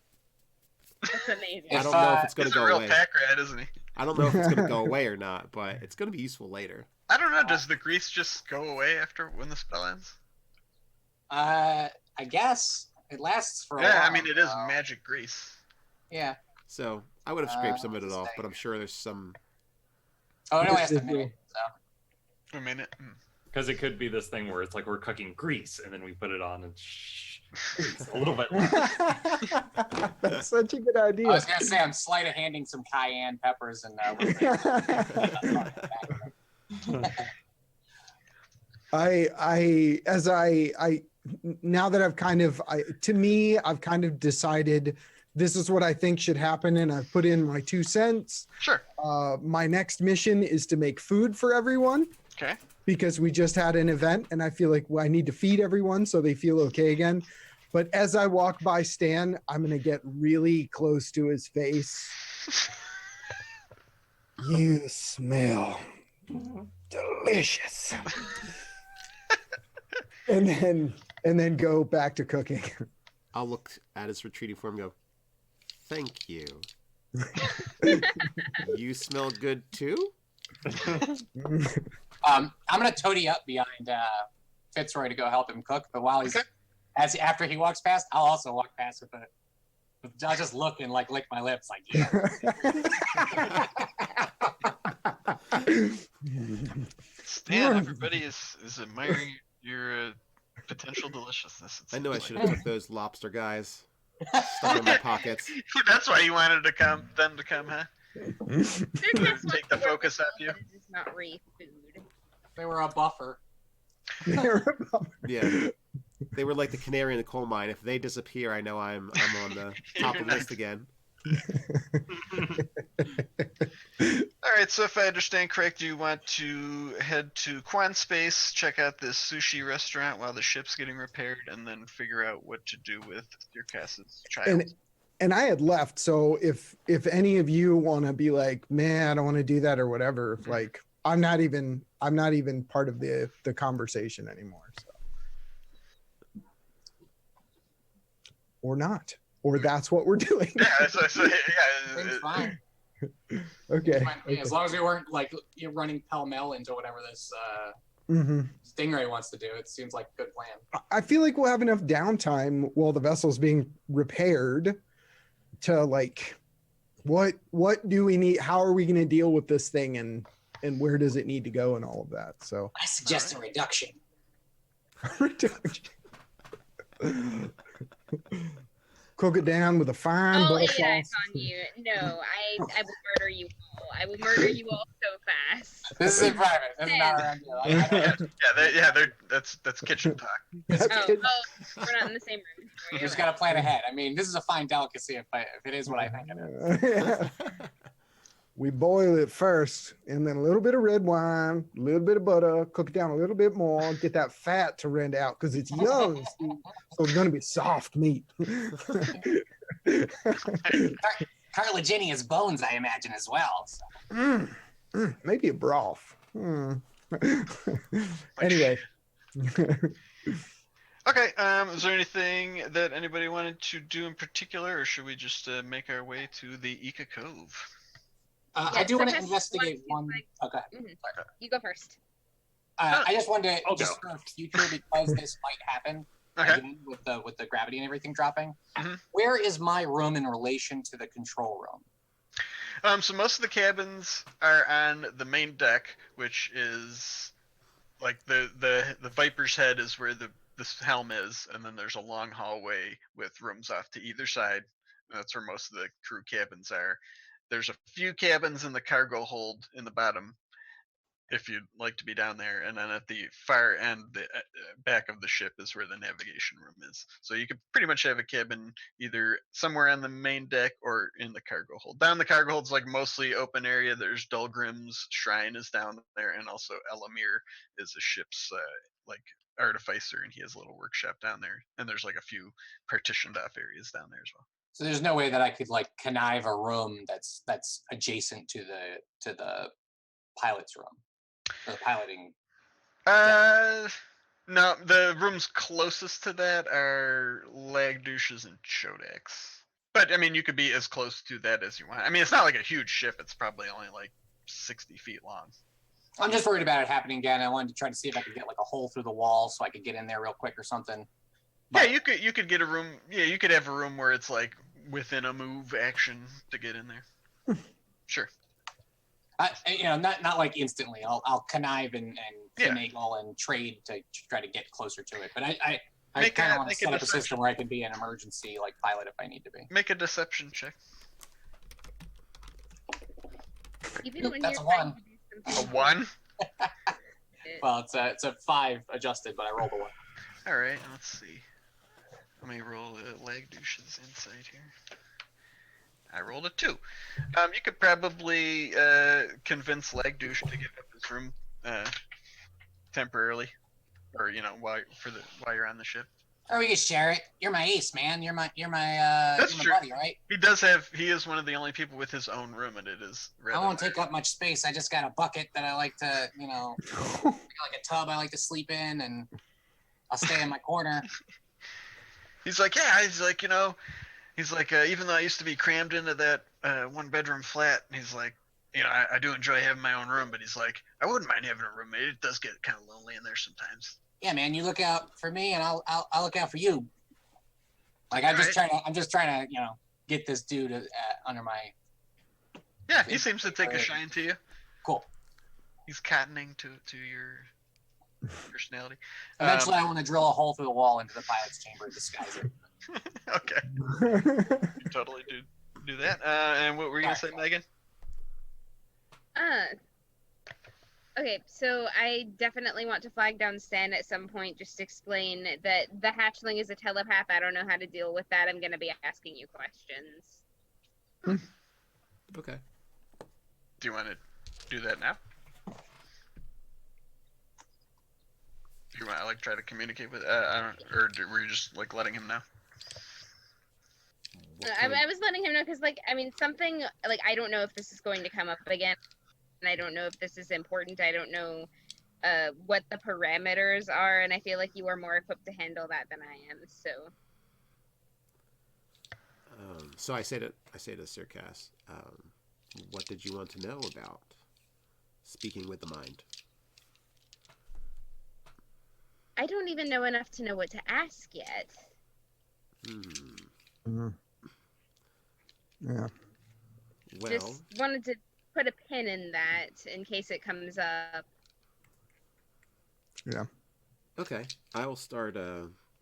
That's amazing. I don't know if it's going He's to go a real away. pack rat, isn't he? I don't know if it's going to go away or not, but it's going to be useful later. I don't know. Does the grease just go away after when the spell ends? I guess it lasts for a while. Yeah, I mean, it is though. magic grease. Yeah. So I would have scraped some of it off, but I'm sure there's some. Oh, it only lasts a minute. So. A minute. Because it could be this thing where it's like we're cooking grease and then we put it on and it's a little bit. That's such a good I idea. was gonna say I'm sleight of handing some cayenne peppers and now that I've kind of decided this is what I think should happen, and I've put in my 2 cents. Sure. My next mission is to make food for everyone. Okay. Because we just had an event, and I feel like I need to feed everyone so they feel okay again. But as I walk by Stan, I'm gonna get really close to his face. You smell delicious. and then go back to cooking. I'll look at his retreating form and go, "Thank you. You smell good too?" I'm gonna toady up behind Fitzroy to go help him cook. But while he's after he walks past, I'll also walk past with I'll just look and like lick my lips, like yeah. Stan, everybody is admiring your potential deliciousness. I know I should have took those lobster guys. Stuck in my pockets. That's why you wanted them to come, huh? They're just Take the focus off you. It's not re food. They were a buffer. Yeah. They were like the canary in the coal mine. If they disappear, I know I'm on the top of the list again. All right, so if I understand correct, you want to head to Quan Space, check out this sushi restaurant while the ship's getting repaired, and then figure out what to do with Sirkas's child. And I had left, so if any of you want to be like, man, I don't want to do that or whatever, like I'm not even part of the conversation anymore. So. Or not. Or that's what we're doing. Yeah, It's fine. Okay. As long as we weren't like you're running pell-mell into whatever this Stingray wants to do, it seems like a good plan. I feel like we'll have enough downtime while the vessel's being repaired to like, what do we need? How are we going to deal with this thing, and where does it need to go, and all of that. So I suggest a reduction. Cook it down with a fine butter sauce. On you. No, I will murder you all. I will murder you all so fast. This is in private. This is not around you. That's kitchen talk. We're not in the same room. You just got to plan ahead. I mean, this is a fine delicacy if it is what I think it is. We boil it first, and then a little bit of red wine, a little bit of butter, cook it down a little bit more, get that fat to rend out because it's young, so it's going to be soft meat. Cartilaginous bones, I imagine, as well. So. Maybe a broth. Anyway. Okay, is there anything that anybody wanted to do in particular, or should we just make our way to the Eeka Cove? I do want to investigate one. Okay. You go first. I just wanted to, just for future, because this might happen again, with the gravity and everything dropping. Where is my room in relation to the control room? So most of the cabins are on the main deck, which is like the Viper's Head is where the helm is, and then there's a long hallway with rooms off to either side. That's where most of the crew cabins are. There's a few cabins in the cargo hold in the bottom, if you'd like to be down there. And then at the far end, the back of the ship is where the navigation room is. So you could pretty much have a cabin either somewhere on the main deck or in the cargo hold. Down the cargo hold's like mostly open area. There's Dulgrim's shrine is down there, and also Elamir is the ship's like artificer, and he has a little workshop down there. And there's like a few partitioned off areas down there as well. So there's no way that I could like connive a room that's adjacent to the pilot's room, or the piloting. No, the rooms closest to that are Lagdouches and Chodaks. But I mean, you could be as close to that as you want. I mean, it's not like a huge ship. It's probably only like 60 feet long. I'm just worried about it happening again. I wanted to try to see if I could get like a hole through the wall so I could get in there real quick or something. But, yeah, you could get a room. Yeah, you could have a room where it's like within a move action to get in there. Sure. Not like instantly. I'll connive and finagle and trade to try to get closer to it. But I kind of want to set up a system where I can be an emergency like pilot if I need to be. Make a deception check. Even when That's you're a 1. A 1? Well, it's a 5 adjusted, but I rolled a 1. All right, let's see. Let me roll Lagdouche's insight here. I rolled a 2. You could probably convince Lagdouche to give up his room temporarily, or while you're on the ship. Or we can share it. You're my ace, man. You're my That's my true. buddy, right? He is one of the only people with his own room, and it is rather I won't take up much space. I just got a bucket that I like to, like a tub I like to sleep in, and I'll stay in my corner. He's like, even though I used to be crammed into that 1-bedroom flat, he's like, I do enjoy having my own room, but he's like, I wouldn't mind having a roommate. It does get kind of lonely in there sometimes. Yeah, man, you look out for me, and I'll look out for you. Like I'm just trying to get this dude under my. Yeah, he seems to take a shine to you. Cool. He's cottoning to your personality. Eventually, I want to drill a hole through the wall into the pilot's chamber and disguise it. Okay. You totally do that. And what were you gonna say, Megan? Okay, so I definitely want to flag down Stan at some point, just explain that the hatchling is a telepath. I don't know how to deal with that. I'm going to be asking you questions. Okay. Do you want to do that now? Do you want to try to communicate with? Were you just letting him know? I was letting him know because, something I don't know if this is going to come up again. And I don't know if this is important. I don't know what the parameters are, and I feel like you are more equipped to handle that than I am. So I say to Sir Cass, what did you want to know about speaking with the mind? I don't even know enough to know what to ask yet. Yeah. Well, just wanted to put a pin in that in case it comes up. Yeah. Okay. I will start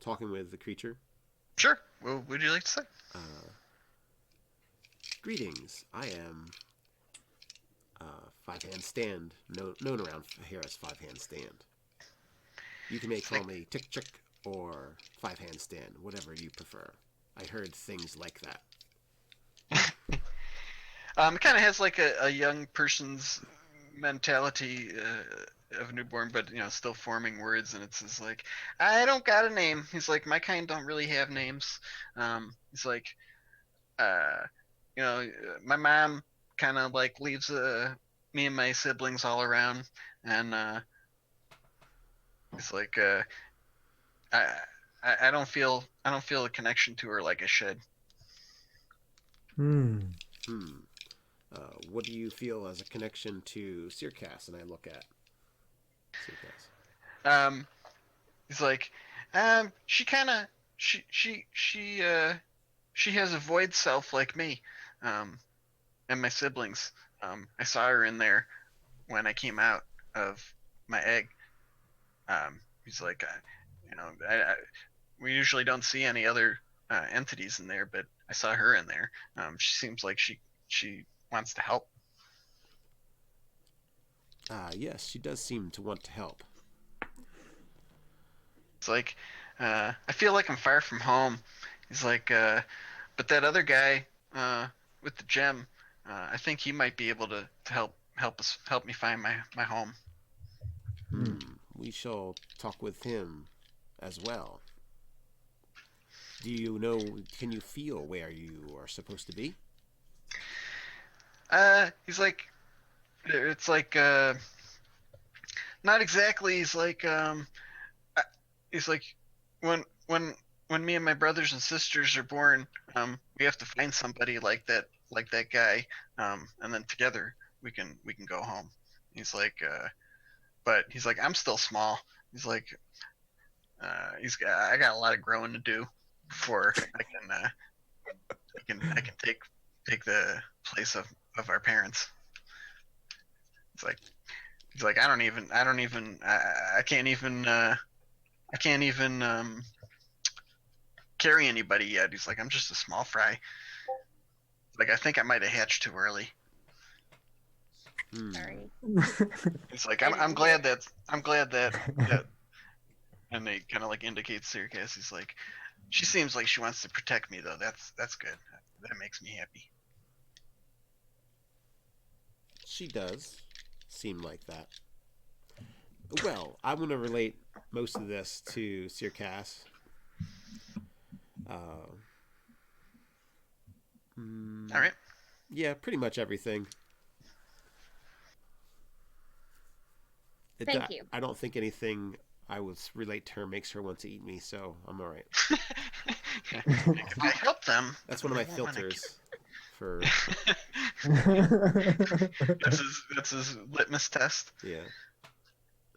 talking with the creature. Sure. What would you like to say? Greetings. I am Five-Hand Stand, known around here as Five-Hand Stand. You can call me Tick Chick or Five-Hand Stand, whatever you prefer. I heard things like that. It kind of has a young person's mentality of a newborn, but still forming words, and it's just I don't got a name. He's like, my kind don't really have names. He's like, my mom kind of leaves me and my siblings all around, and he's like, I don't feel a connection to her like I should. What do you feel as a connection to Sir Cass? And I look at Sir Cass. He's like, she has a void self like me, and my siblings. I saw her in there when I came out of my egg. He's like, we usually don't see any other entities in there, but I saw her in there. She seems like she wants to help. Yes, she does seem to want to help. It's like, I feel like I'm far from home. He's like, but that other guy with the gem, I think he might be able to help me find my home. We shall talk with him as well. Do you know, can you feel where you are supposed to be? He's like, it's like, not exactly. He's like, when me and my brothers and sisters are born, we have to find somebody like that guy, and then together we can go home. He's like, but he's like, I'm still small. He's like, I got a lot of growing to do before I can take the place of our parents. He's like, I can't even carry anybody yet. He's like, I'm just a small fry. Like, I think I might have hatched too early. Sorry. He's like, I'm glad that and they kind of indicate Sir Cass. He's like, she seems like she wants to protect me though. That's good. That makes me happy. She does seem like that. Well, I'm going to relate most of this to Sir Cass. All right. Yeah, pretty much everything. Thank you. I don't think anything I would relate to her makes her want to eat me, so I'm all right. If I help them, That's one of my filters for That's his litmus test. yeah.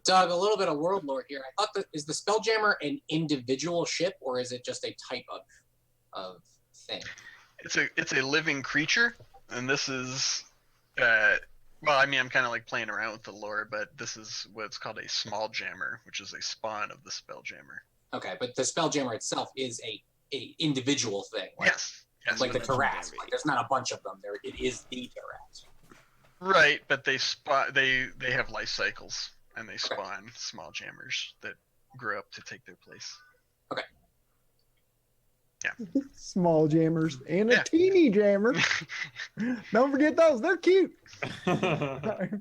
Doug, a little bit of world lore here. I thought is the Spelljammer an individual ship or is it just a type of thing? It's a living creature, and this is well, I mean, I'm kind of like playing around with the lore, but this is what's called a small jammer, which is a spawn of the Spelljammer. Okay, but the Spelljammer itself is a individual thing. Like, Yes. like the Legendary. Taras. Like there's not a bunch of them. It is the Taras. Right, but they have life cycles, and they spawn small jammers that grow up to take their place. Small jammers and a Yeah. teeny jammer. Don't forget those; they're cute. But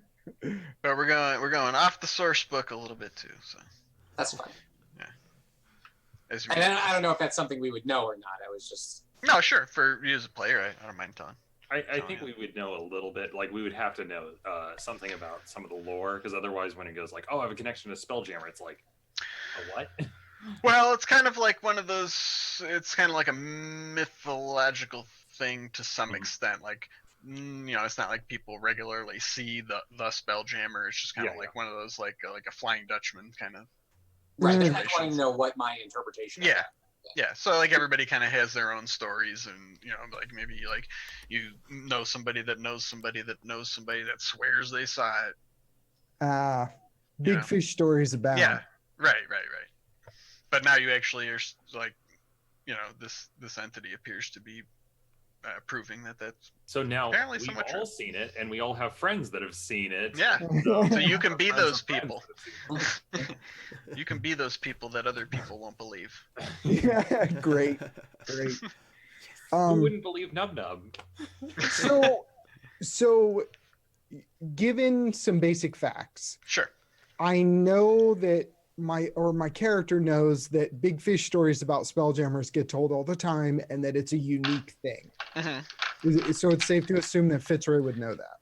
we're going off the source book a little bit too. So That's fine. as you And I don't know if that's something we would know or not. I was just no, sure, for you as a player, I don't mind telling. I think we would know a little bit. Like, we would have to know something about some of the lore, because otherwise when it goes like, oh, I have a connection to Spelljammer, it's like, a what? Well, it's kind of like one of those. It's kind of like a mythological thing to some extent. Like, it's not like people regularly see the Spelljammer. It's just kind of like one of those like a Flying Dutchman kind of. right. I situations. want to know what my interpretation. Yeah. Of that. Yeah, so like everybody kind of has their own stories, and like maybe like you know somebody that knows somebody that knows somebody that swears they saw it. Big Yeah. fish stories about. Yeah, right. But now you actually are like, this entity appears to be proving that that's So now apparently we've somewhat all true. seen it, and we all have friends that have seen it. Yeah. So you can be Friends those of friends people. that have seen You can be those people that other people won't believe. Yeah, great. it. Who wouldn't believe Nub Nub? So given some basic facts, Sure. I know that my character knows that big fish stories about Spelljammers get told all the time, and that it's a unique thing. Mm-hmm. So it's safe to assume that Fitzroy would know that.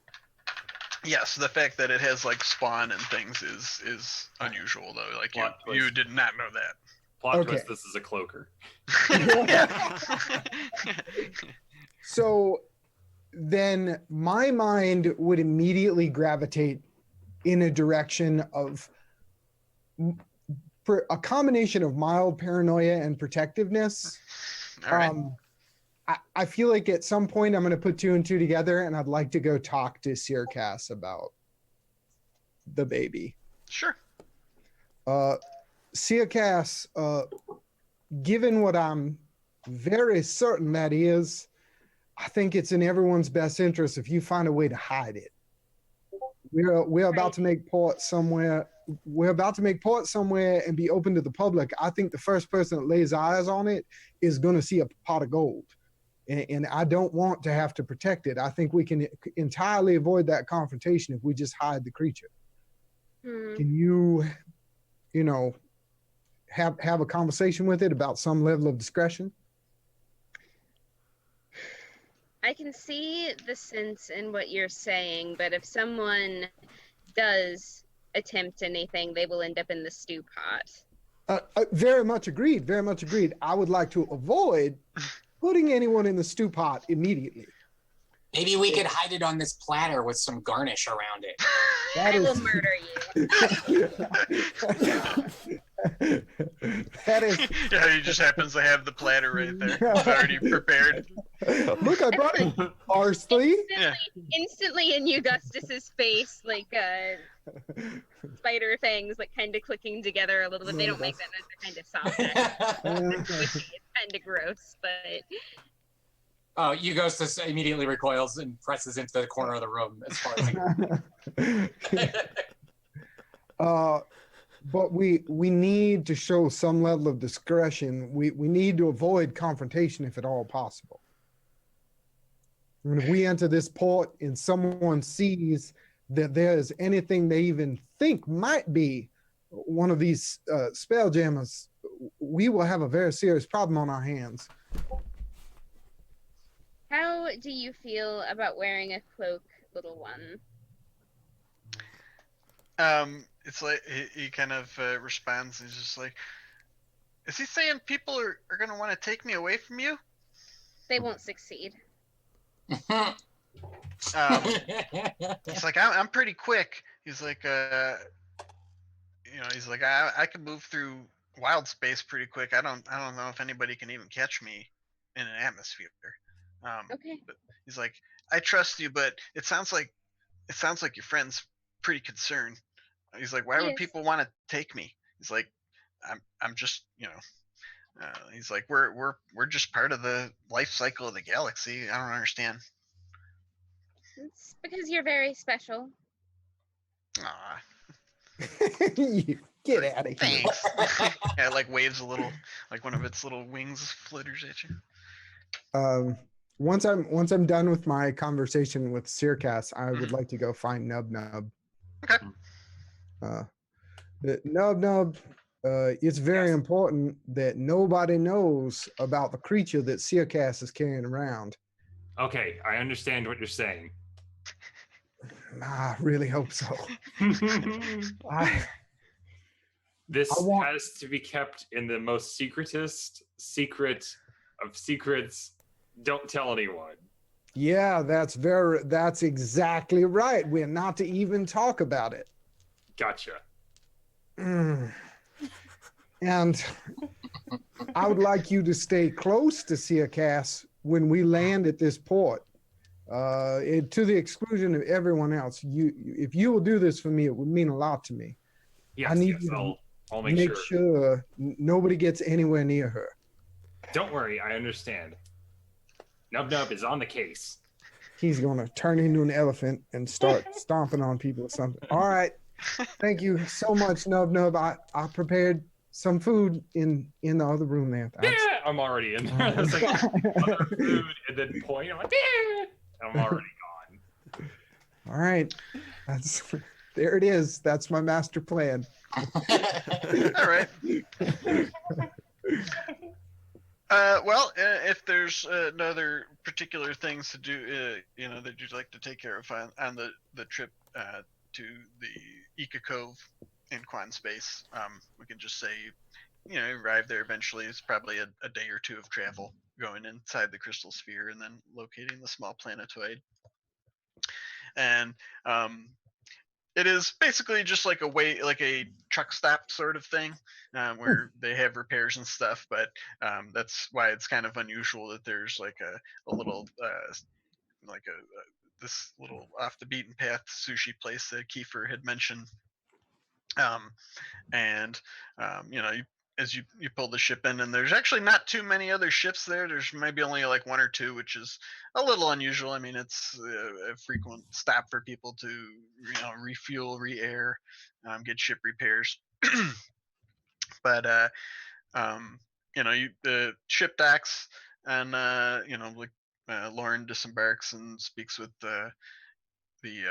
Yes, the fact that it has like spawn and things is unusual though. Like Plot you twist. did not know that. Plot Okay. twist, this is a cloaker. So then my mind would immediately gravitate in a direction of a combination of mild paranoia and protectiveness. All right. I feel like at some point I'm going to put two and two together, and I'd like to go talk to Sirkas about the baby. Sure. Sirkas, given what I'm very certain that is, I think it's in everyone's best interest if you find a way to hide it. We're about to make port somewhere. We're about to make port somewhere and be open to the public. I think the first person that lays eyes on it is going to see a pot of gold. And I don't want to have to protect it. I think we can entirely avoid that confrontation if we just hide the creature. Can you have a conversation with it about some level of discretion? I can see the sense in what you're saying, but if someone does attempt anything, they will end up in the stew pot. Very much agreed. Very much agreed. I would like to avoid putting anyone in the stew pot immediately. Maybe we could hide it on this platter with some garnish around it. I will murder you. That is. Yeah, he just happens to have the platter right there. It's already prepared. Look, I brought parsley. Instantly in Augustus's face, like spider fangs, like kind of clicking together a little bit. They don't make that noise; they're kind of soft. It's kind of gross, but. Oh, Augustus immediately recoils and presses into the corner of the room as far as but we need to show some level of discretion. We need to avoid confrontation if at all possible. I mean, if we enter this port and someone sees that there's anything they even think might be one of these spelljammers, we will have a very serious problem on our hands. How do you feel about wearing a cloak, little one? It's like he kind of responds. He's just like, is he saying people are going to want to take me away from you? They won't succeed. He's like, I'm pretty quick. He's like, he's like, I can move through wild space pretty quick. I don't know if anybody can even catch me in an atmosphere. Okay. But he's like, I trust you, but it sounds like your friend's pretty concerned. He's like, why would Yes. people want to take me? He's like, I'm just, he's like, we're just part of the life cycle of the galaxy. I don't understand. It's because you're very special. Aw, Get out of here. thanks. Yeah, it like waves a little, like one of its little wings flitters at you. Once I'm done with my conversation with Circas, I would Mhm. like to go find Nub Nub. Okay. Nub Nub, it's very Yes. important that nobody knows about the creature that Circas is carrying around. Okay, I understand what you're saying. I really hope so. I This want- has to be kept in the most secret of secrets. Don't tell anyone. Yeah, that's exactly right. We're not to even talk about it. Gotcha. Mm. And I would like you to stay close to Circas when we land at this port. To the exclusion of everyone else. If you will do this for me, it would mean a lot to me. Yes, I need yes, you to I'll make make sure nobody gets anywhere near her. Don't worry, I understand. Nub Nub is on the case. He's gonna turn into an elephant and start stomping on people or something. All right. Thank you so much, Nub Nub. I prepared some food in the other room there. Yeah, I'm already in there. It's like other food and then point. I'm like, yeah, I'm already gone. All right. There it is. That's my master plan. All right. Well, if there's no other particular things to do, that you'd like to take care of on the trip to the Eeka Cove in Quan space, we can just say, you arrive there eventually. It's probably a day or two of travel going inside the crystal sphere and then locating the small planetoid. And it is basically just like a truck stop sort of thing, where they have repairs and stuff. But that's why it's kind of unusual that there's like a little this little off the beaten path sushi place that Kiefer had mentioned. And as you pull the ship in, and there's actually not too many other ships there. There's maybe only like one or two, which is a little unusual. I mean, it's a frequent stop for people to refuel, re-air, get ship repairs. But the ship docks, and Lauren disembarks and speaks with the what do you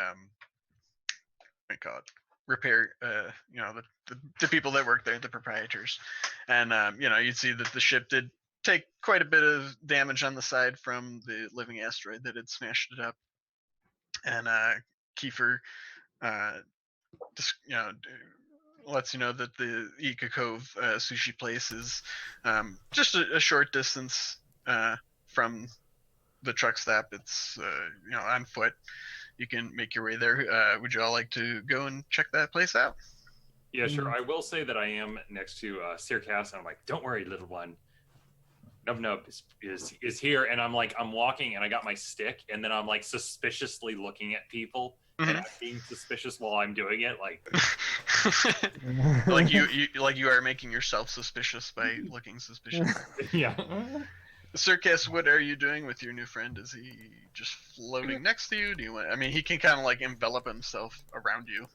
call it, repair, the people that work there, the proprietors. And you'd see that the ship did take quite a bit of damage on the side from the living asteroid that had smashed it up. And Kiefer lets you know that the Eeka Cove sushi place is just a short distance from the truck stop. It's on foot. You can make your way there. Would you all like to go and check that place out? Yeah, sure. I will say that I am next to Circas, and I'm like, don't worry, little one. Nub Nub is here, and I'm walking, and I got my stick, and then I'm like suspiciously looking at people, and I'm being suspicious while I'm doing it, like like you are making yourself suspicious by looking suspicious. yeah. Circus, what are you doing with your new friend? Is he just floating next to you? Do you want? I mean, he can kind of like envelop himself around you.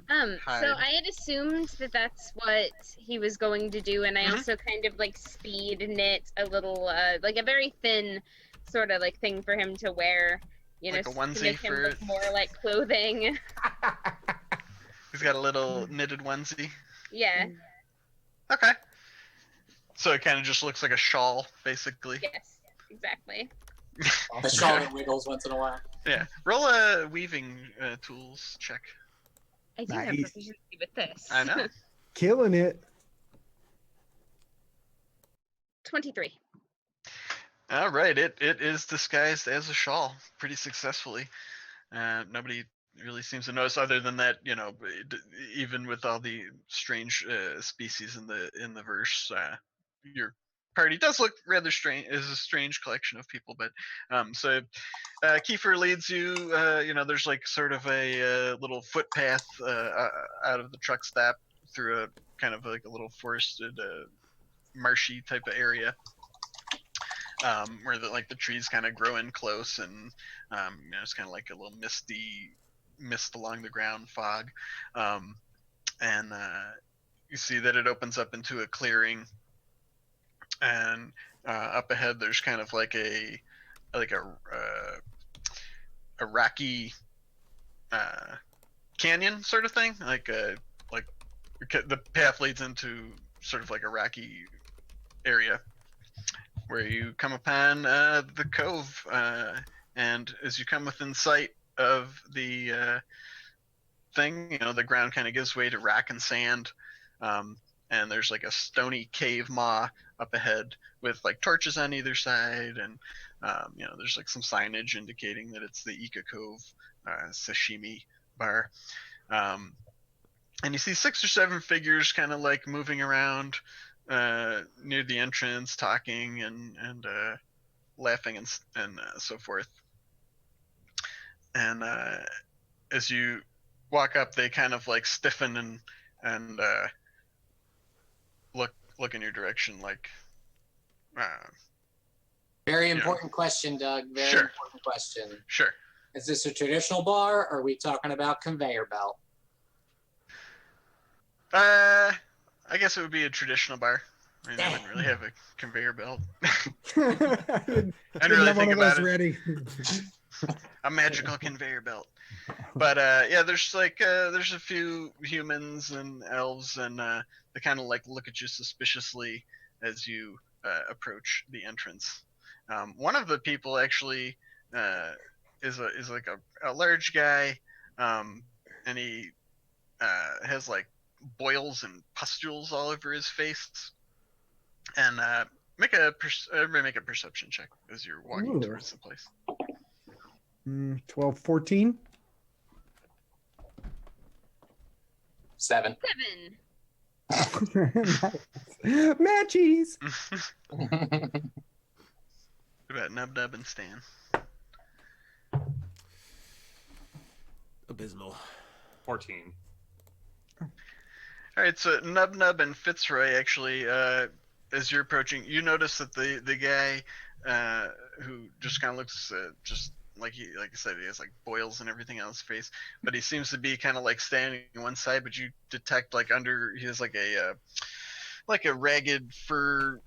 Hide. So I had assumed that that's what he was going to do, and I also kind of like speed knit a little, like a very thin sort of like thing for him to wear, like a to onesie make him for look more like clothing. He's got a little knitted onesie. Yeah. Okay. So it kind of just looks like a shawl, basically. Yes. Exactly. The shawl that wiggles once in a while. Yeah. Roll a weaving tools check. I do have Nice. proficiency with this. I know. Killing it. 23. All right, it is disguised as a shawl pretty successfully. Nobody really seems to notice, other than that, even with all the strange species in the verse, your party does look rather strange. Is a strange collection of people, but so Kiefer leads you. There's like sort of a little footpath out of the truck stop through a kind of like a little forested, marshy type of area. Where the trees kind of grow in close, and it's kind of like a little mist along the ground, fog, and you see that it opens up into a clearing, and up ahead there's kind of like a rocky canyon sort of thing, like the path leads into sort of like a rocky area where you come upon the cove, and as you come within sight of the thing, the ground kind of gives way to rock and sand, and there's like a stony cave maw up ahead with like torches on either side, and there's like some signage indicating that it's the Eeka Cove sashimi bar, and you see 6 or 7 figures kind of like moving around near the entrance, talking and laughing and so forth. And as you walk up, they kind of like stiffen and look in your direction, like. Very important question, Doug. Very Sure. important question. Sure. Is this a traditional bar, or are we talking about conveyor belt? I guess it would be a traditional bar. I mean, they wouldn't really have a conveyor belt. I didn't really have one think of about those it. ready. A magical conveyor belt. But yeah, there's there's a few humans and elves, and they kind of like look at you suspiciously as you approach the entrance. One of the people actually is like a large guy, and he has like boils and pustules all over his face. And everybody make a perception check as you're walking Ooh. towards the place. 12, 14. 7. 7. Matchies. What about Nub and Stan? Abysmal. 14. All right, so Nub and Fitzroy actually, as you're approaching, you notice that the guy who just kind of looks just like I said, he has like boils and everything on his face, but he seems to be kind of like standing on one side, but you detect like he has like a ragged fur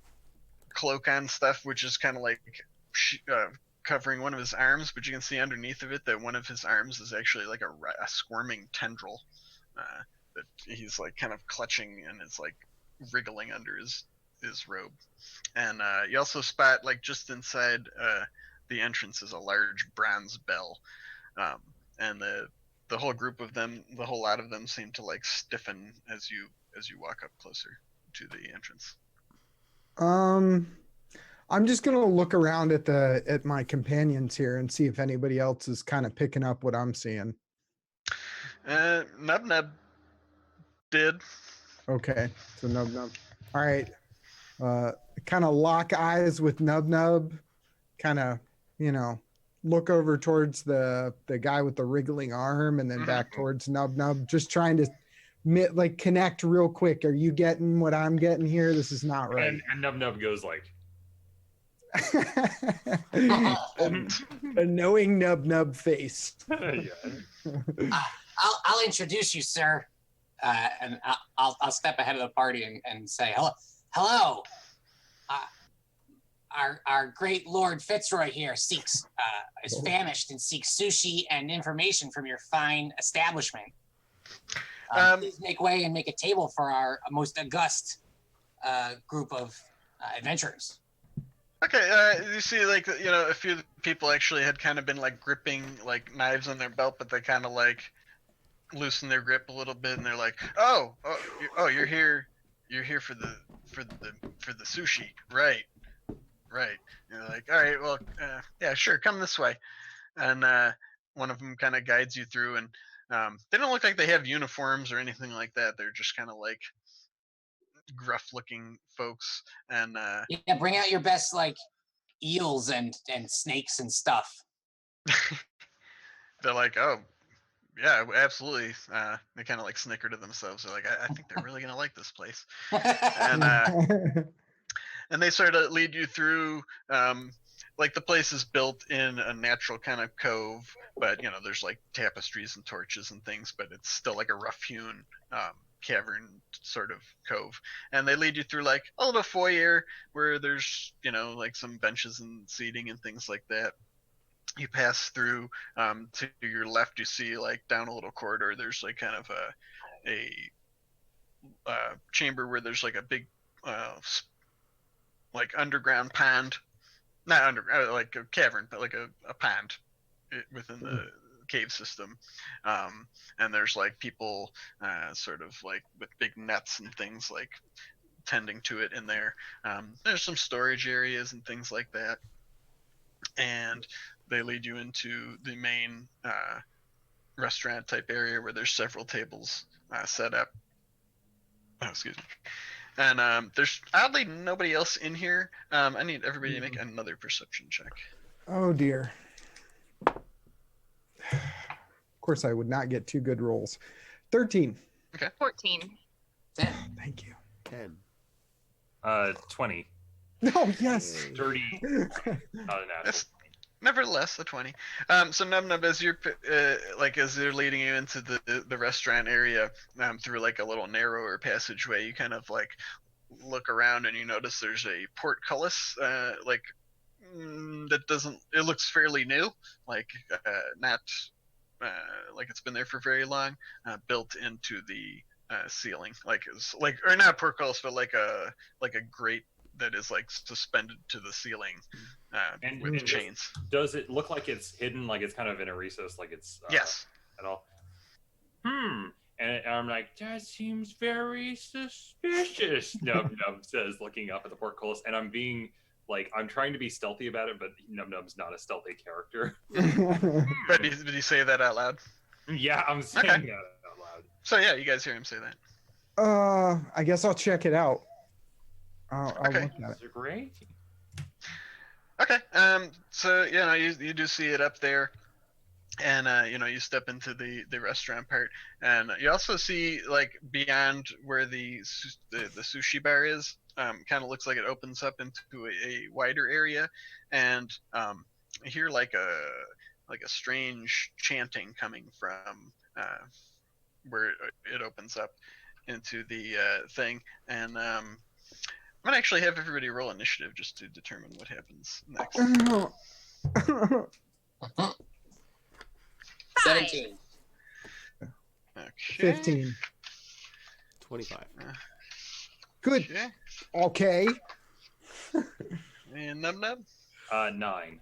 cloak on stuff, which is kind of like covering one of his arms, but you can see underneath of it that one of his arms is actually like a squirming tendril that he's like kind of clutching, and it's like wriggling under his robe. And you also spot like just inside the entrance is a large bronze bell, and the whole group of them, the whole lot of them, seem to like stiffen as you walk up closer to the entrance. I'm just gonna look around at my companions here and see if anybody else is kind of picking up what I'm seeing. Nub did. Okay, so Nub. All right. Kind of lock eyes with Nub. Kind of, look over towards the guy with the wriggling arm, and then back towards Nub. Just trying to like connect real quick. Are you getting what I'm getting here? This is not right. And Nub goes like. a knowing Nub face. Yeah. I'll introduce you, sir, and I'll step ahead of the party and say hello. Our great Lord Fitzroy here is famished and seeks sushi and information from your fine establishment. Please make way and make a table for our most august group of adventurers. Okay, you see, like, a few people actually had kind of been like gripping like knives on their belt, but they kind of like loosen their grip a little bit, and they're like, "Oh, you're here for the sushi, right? Right. You're like, all right, well, yeah, sure, come this way. And one of them kind of guides you through, and they don't look like they have uniforms or anything like that. They're just kind of like gruff-looking folks, and Yeah, bring out your best like eels and snakes and stuff. they're like, oh, yeah, absolutely. They kind of like snicker to themselves. They're like, I think they're really gonna like this place, and and they sort of lead you through. Like the place is built in a natural kind of cove, but there's like tapestries and torches and things, but it's still like a rough-hewn cavern sort of cove. And they lead you through like a little foyer where there's like some benches and seating and things like that. You pass through, to your left you see like down a little corridor, there's like kind of a chamber where there's like a big like underground pond, not under like a cavern, but like a pond within the cave system. And there's like people sort of like with big nets and things like tending to it in there. There's some storage areas and things like that, and they lead you into the main restaurant type area where there's several tables set up. Oh, excuse me. And there's oddly nobody else in here. I need everybody to make another perception check. Oh dear. Of course, I would not get two good rolls. 13. 14. 10. Thank you. 10. 20. Oh, yes. 30. Not a natural. That's nevertheless a 20. So Nub Nub, as you're as they're leading you into the restaurant area, through like a little narrower passageway, you kind of like look around and you notice there's a portcullis that doesn't, it looks fairly new, like not like it's been there for very long, built into the ceiling, or not portcullis, but like a grate that is like suspended to the ceiling with chains. Does it look like it's hidden, like it's kind of in a recess, like it's yes at all? And I'm like, that seems very suspicious. Nub Nub says, looking up at the portcullis, and I'm trying to be stealthy about it, but Nub Nub's not a stealthy character. But did you say that out loud? Yeah, I'm saying that out loud. So yeah, you guys hear him say that. I guess I'll check it out. I'll Okay. look at it. It's great. Okay. So you do see it up there, and you step into the restaurant part, and you also see like beyond where the sushi bar is. Kind of looks like it opens up into a wider area, and you hear like a strange chanting coming from where it opens up into the thing, and I'm gonna actually have everybody roll initiative just to determine what happens next. 17. Okay. 15. 25. Good. Okay. Okay. And Nub Nub? 9. 9.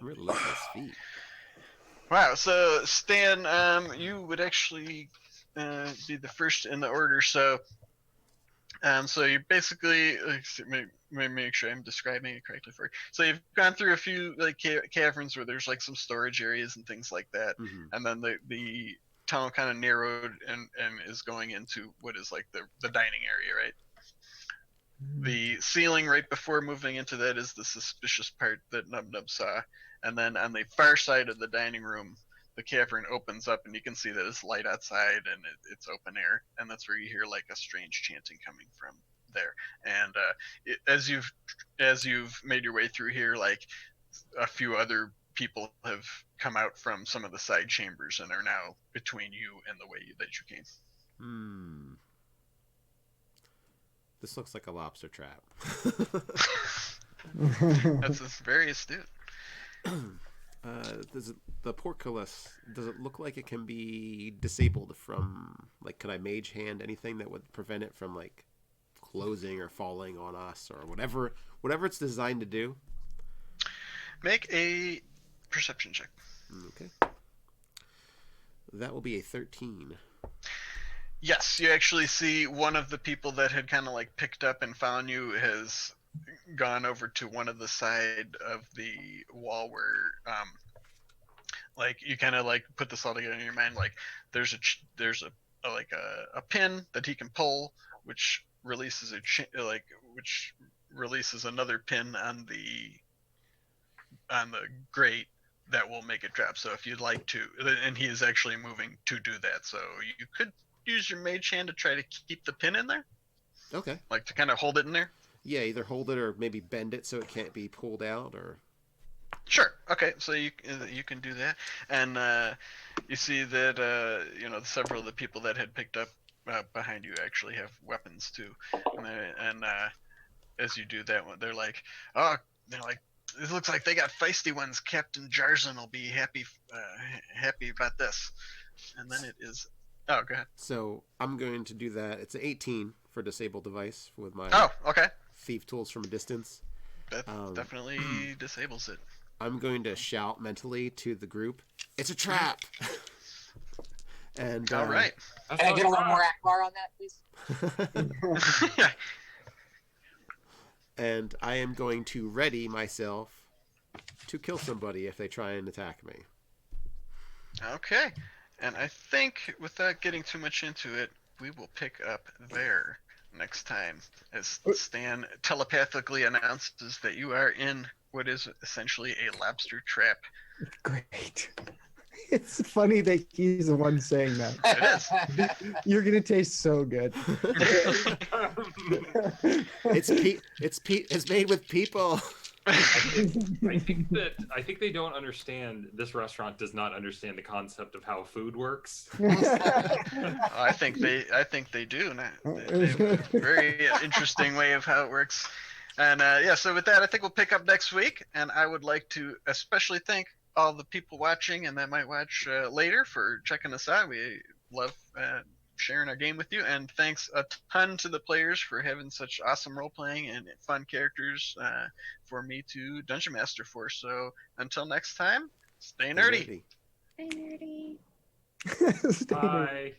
Really love his feet. Wow. So Stan, you would actually be the first in the order. So you basically, make sure I'm describing it correctly for you. So you've gone through a few like caverns where there's like some storage areas and things like that, and then the tunnel kind of narrowed and is going into what is like the dining area, right? The ceiling right before moving into that is the suspicious part that Nub Nub saw, and then on the far side of the dining room, the cavern opens up and you can see that it's light outside and it's open air, and that's where you hear like a strange chanting coming from there. And as you've made your way through here, like a few other people have come out from some of the side chambers and are now between you and the way that you came. This looks like a lobster trap. That's very astute. The portcullis, does it look like it can be disabled from, like, could I mage hand anything that would prevent it from, like, closing or falling on us or whatever it's designed to do? Make a perception check. Okay. That will be a 13. Yes, you actually see one of the people that had kind of like picked up and found you has gone over to one of the side of the wall where like you kind of like put this all together in your mind. Like there's a pin that he can pull, which releases which releases another pin on the grate that will make it drop. So if you'd like to, and he is actually moving to do that, so you could use your mage hand to try to keep the pin in there. Okay. Like to kind of hold it in there. Yeah, either hold it or maybe bend it so it can't be pulled out, or. Sure. Okay. So you can do that, and you see that several of the people that had picked up behind you actually have weapons too, and as you do that, they're like, it looks like they got feisty ones. Captain Jarzen will be happy about this, and then it is. Oh, go ahead. So I'm going to do that. It's an 18 for disabled device with my okay. thief tools from a distance. That definitely disables it. I'm going to shout mentally to the group, "It's a trap!" And all right. Can I get a little more Akbar on that, please? And I am going to ready myself to kill somebody if they try and attack me. Okay. And I think without getting too much into it, we will pick up there next time as Stan telepathically announces that you are in what is essentially a lobster trap. Great. It's funny that he's the one saying that. It is. You're gonna taste so good. It's made with people. I think they don't understand. This restaurant does not understand the concept of how food works. I think they do. They have a very interesting way of how it works. And so with that, I think we'll pick up next week. And I would like to especially thank all the people watching and that might watch later for checking us out. We love sharing our game with you, and thanks a ton to the players for having such awesome role playing and fun characters for me to dungeon master for. So until next time, stay nerdy. Stay nerdy. Stay nerdy. Bye.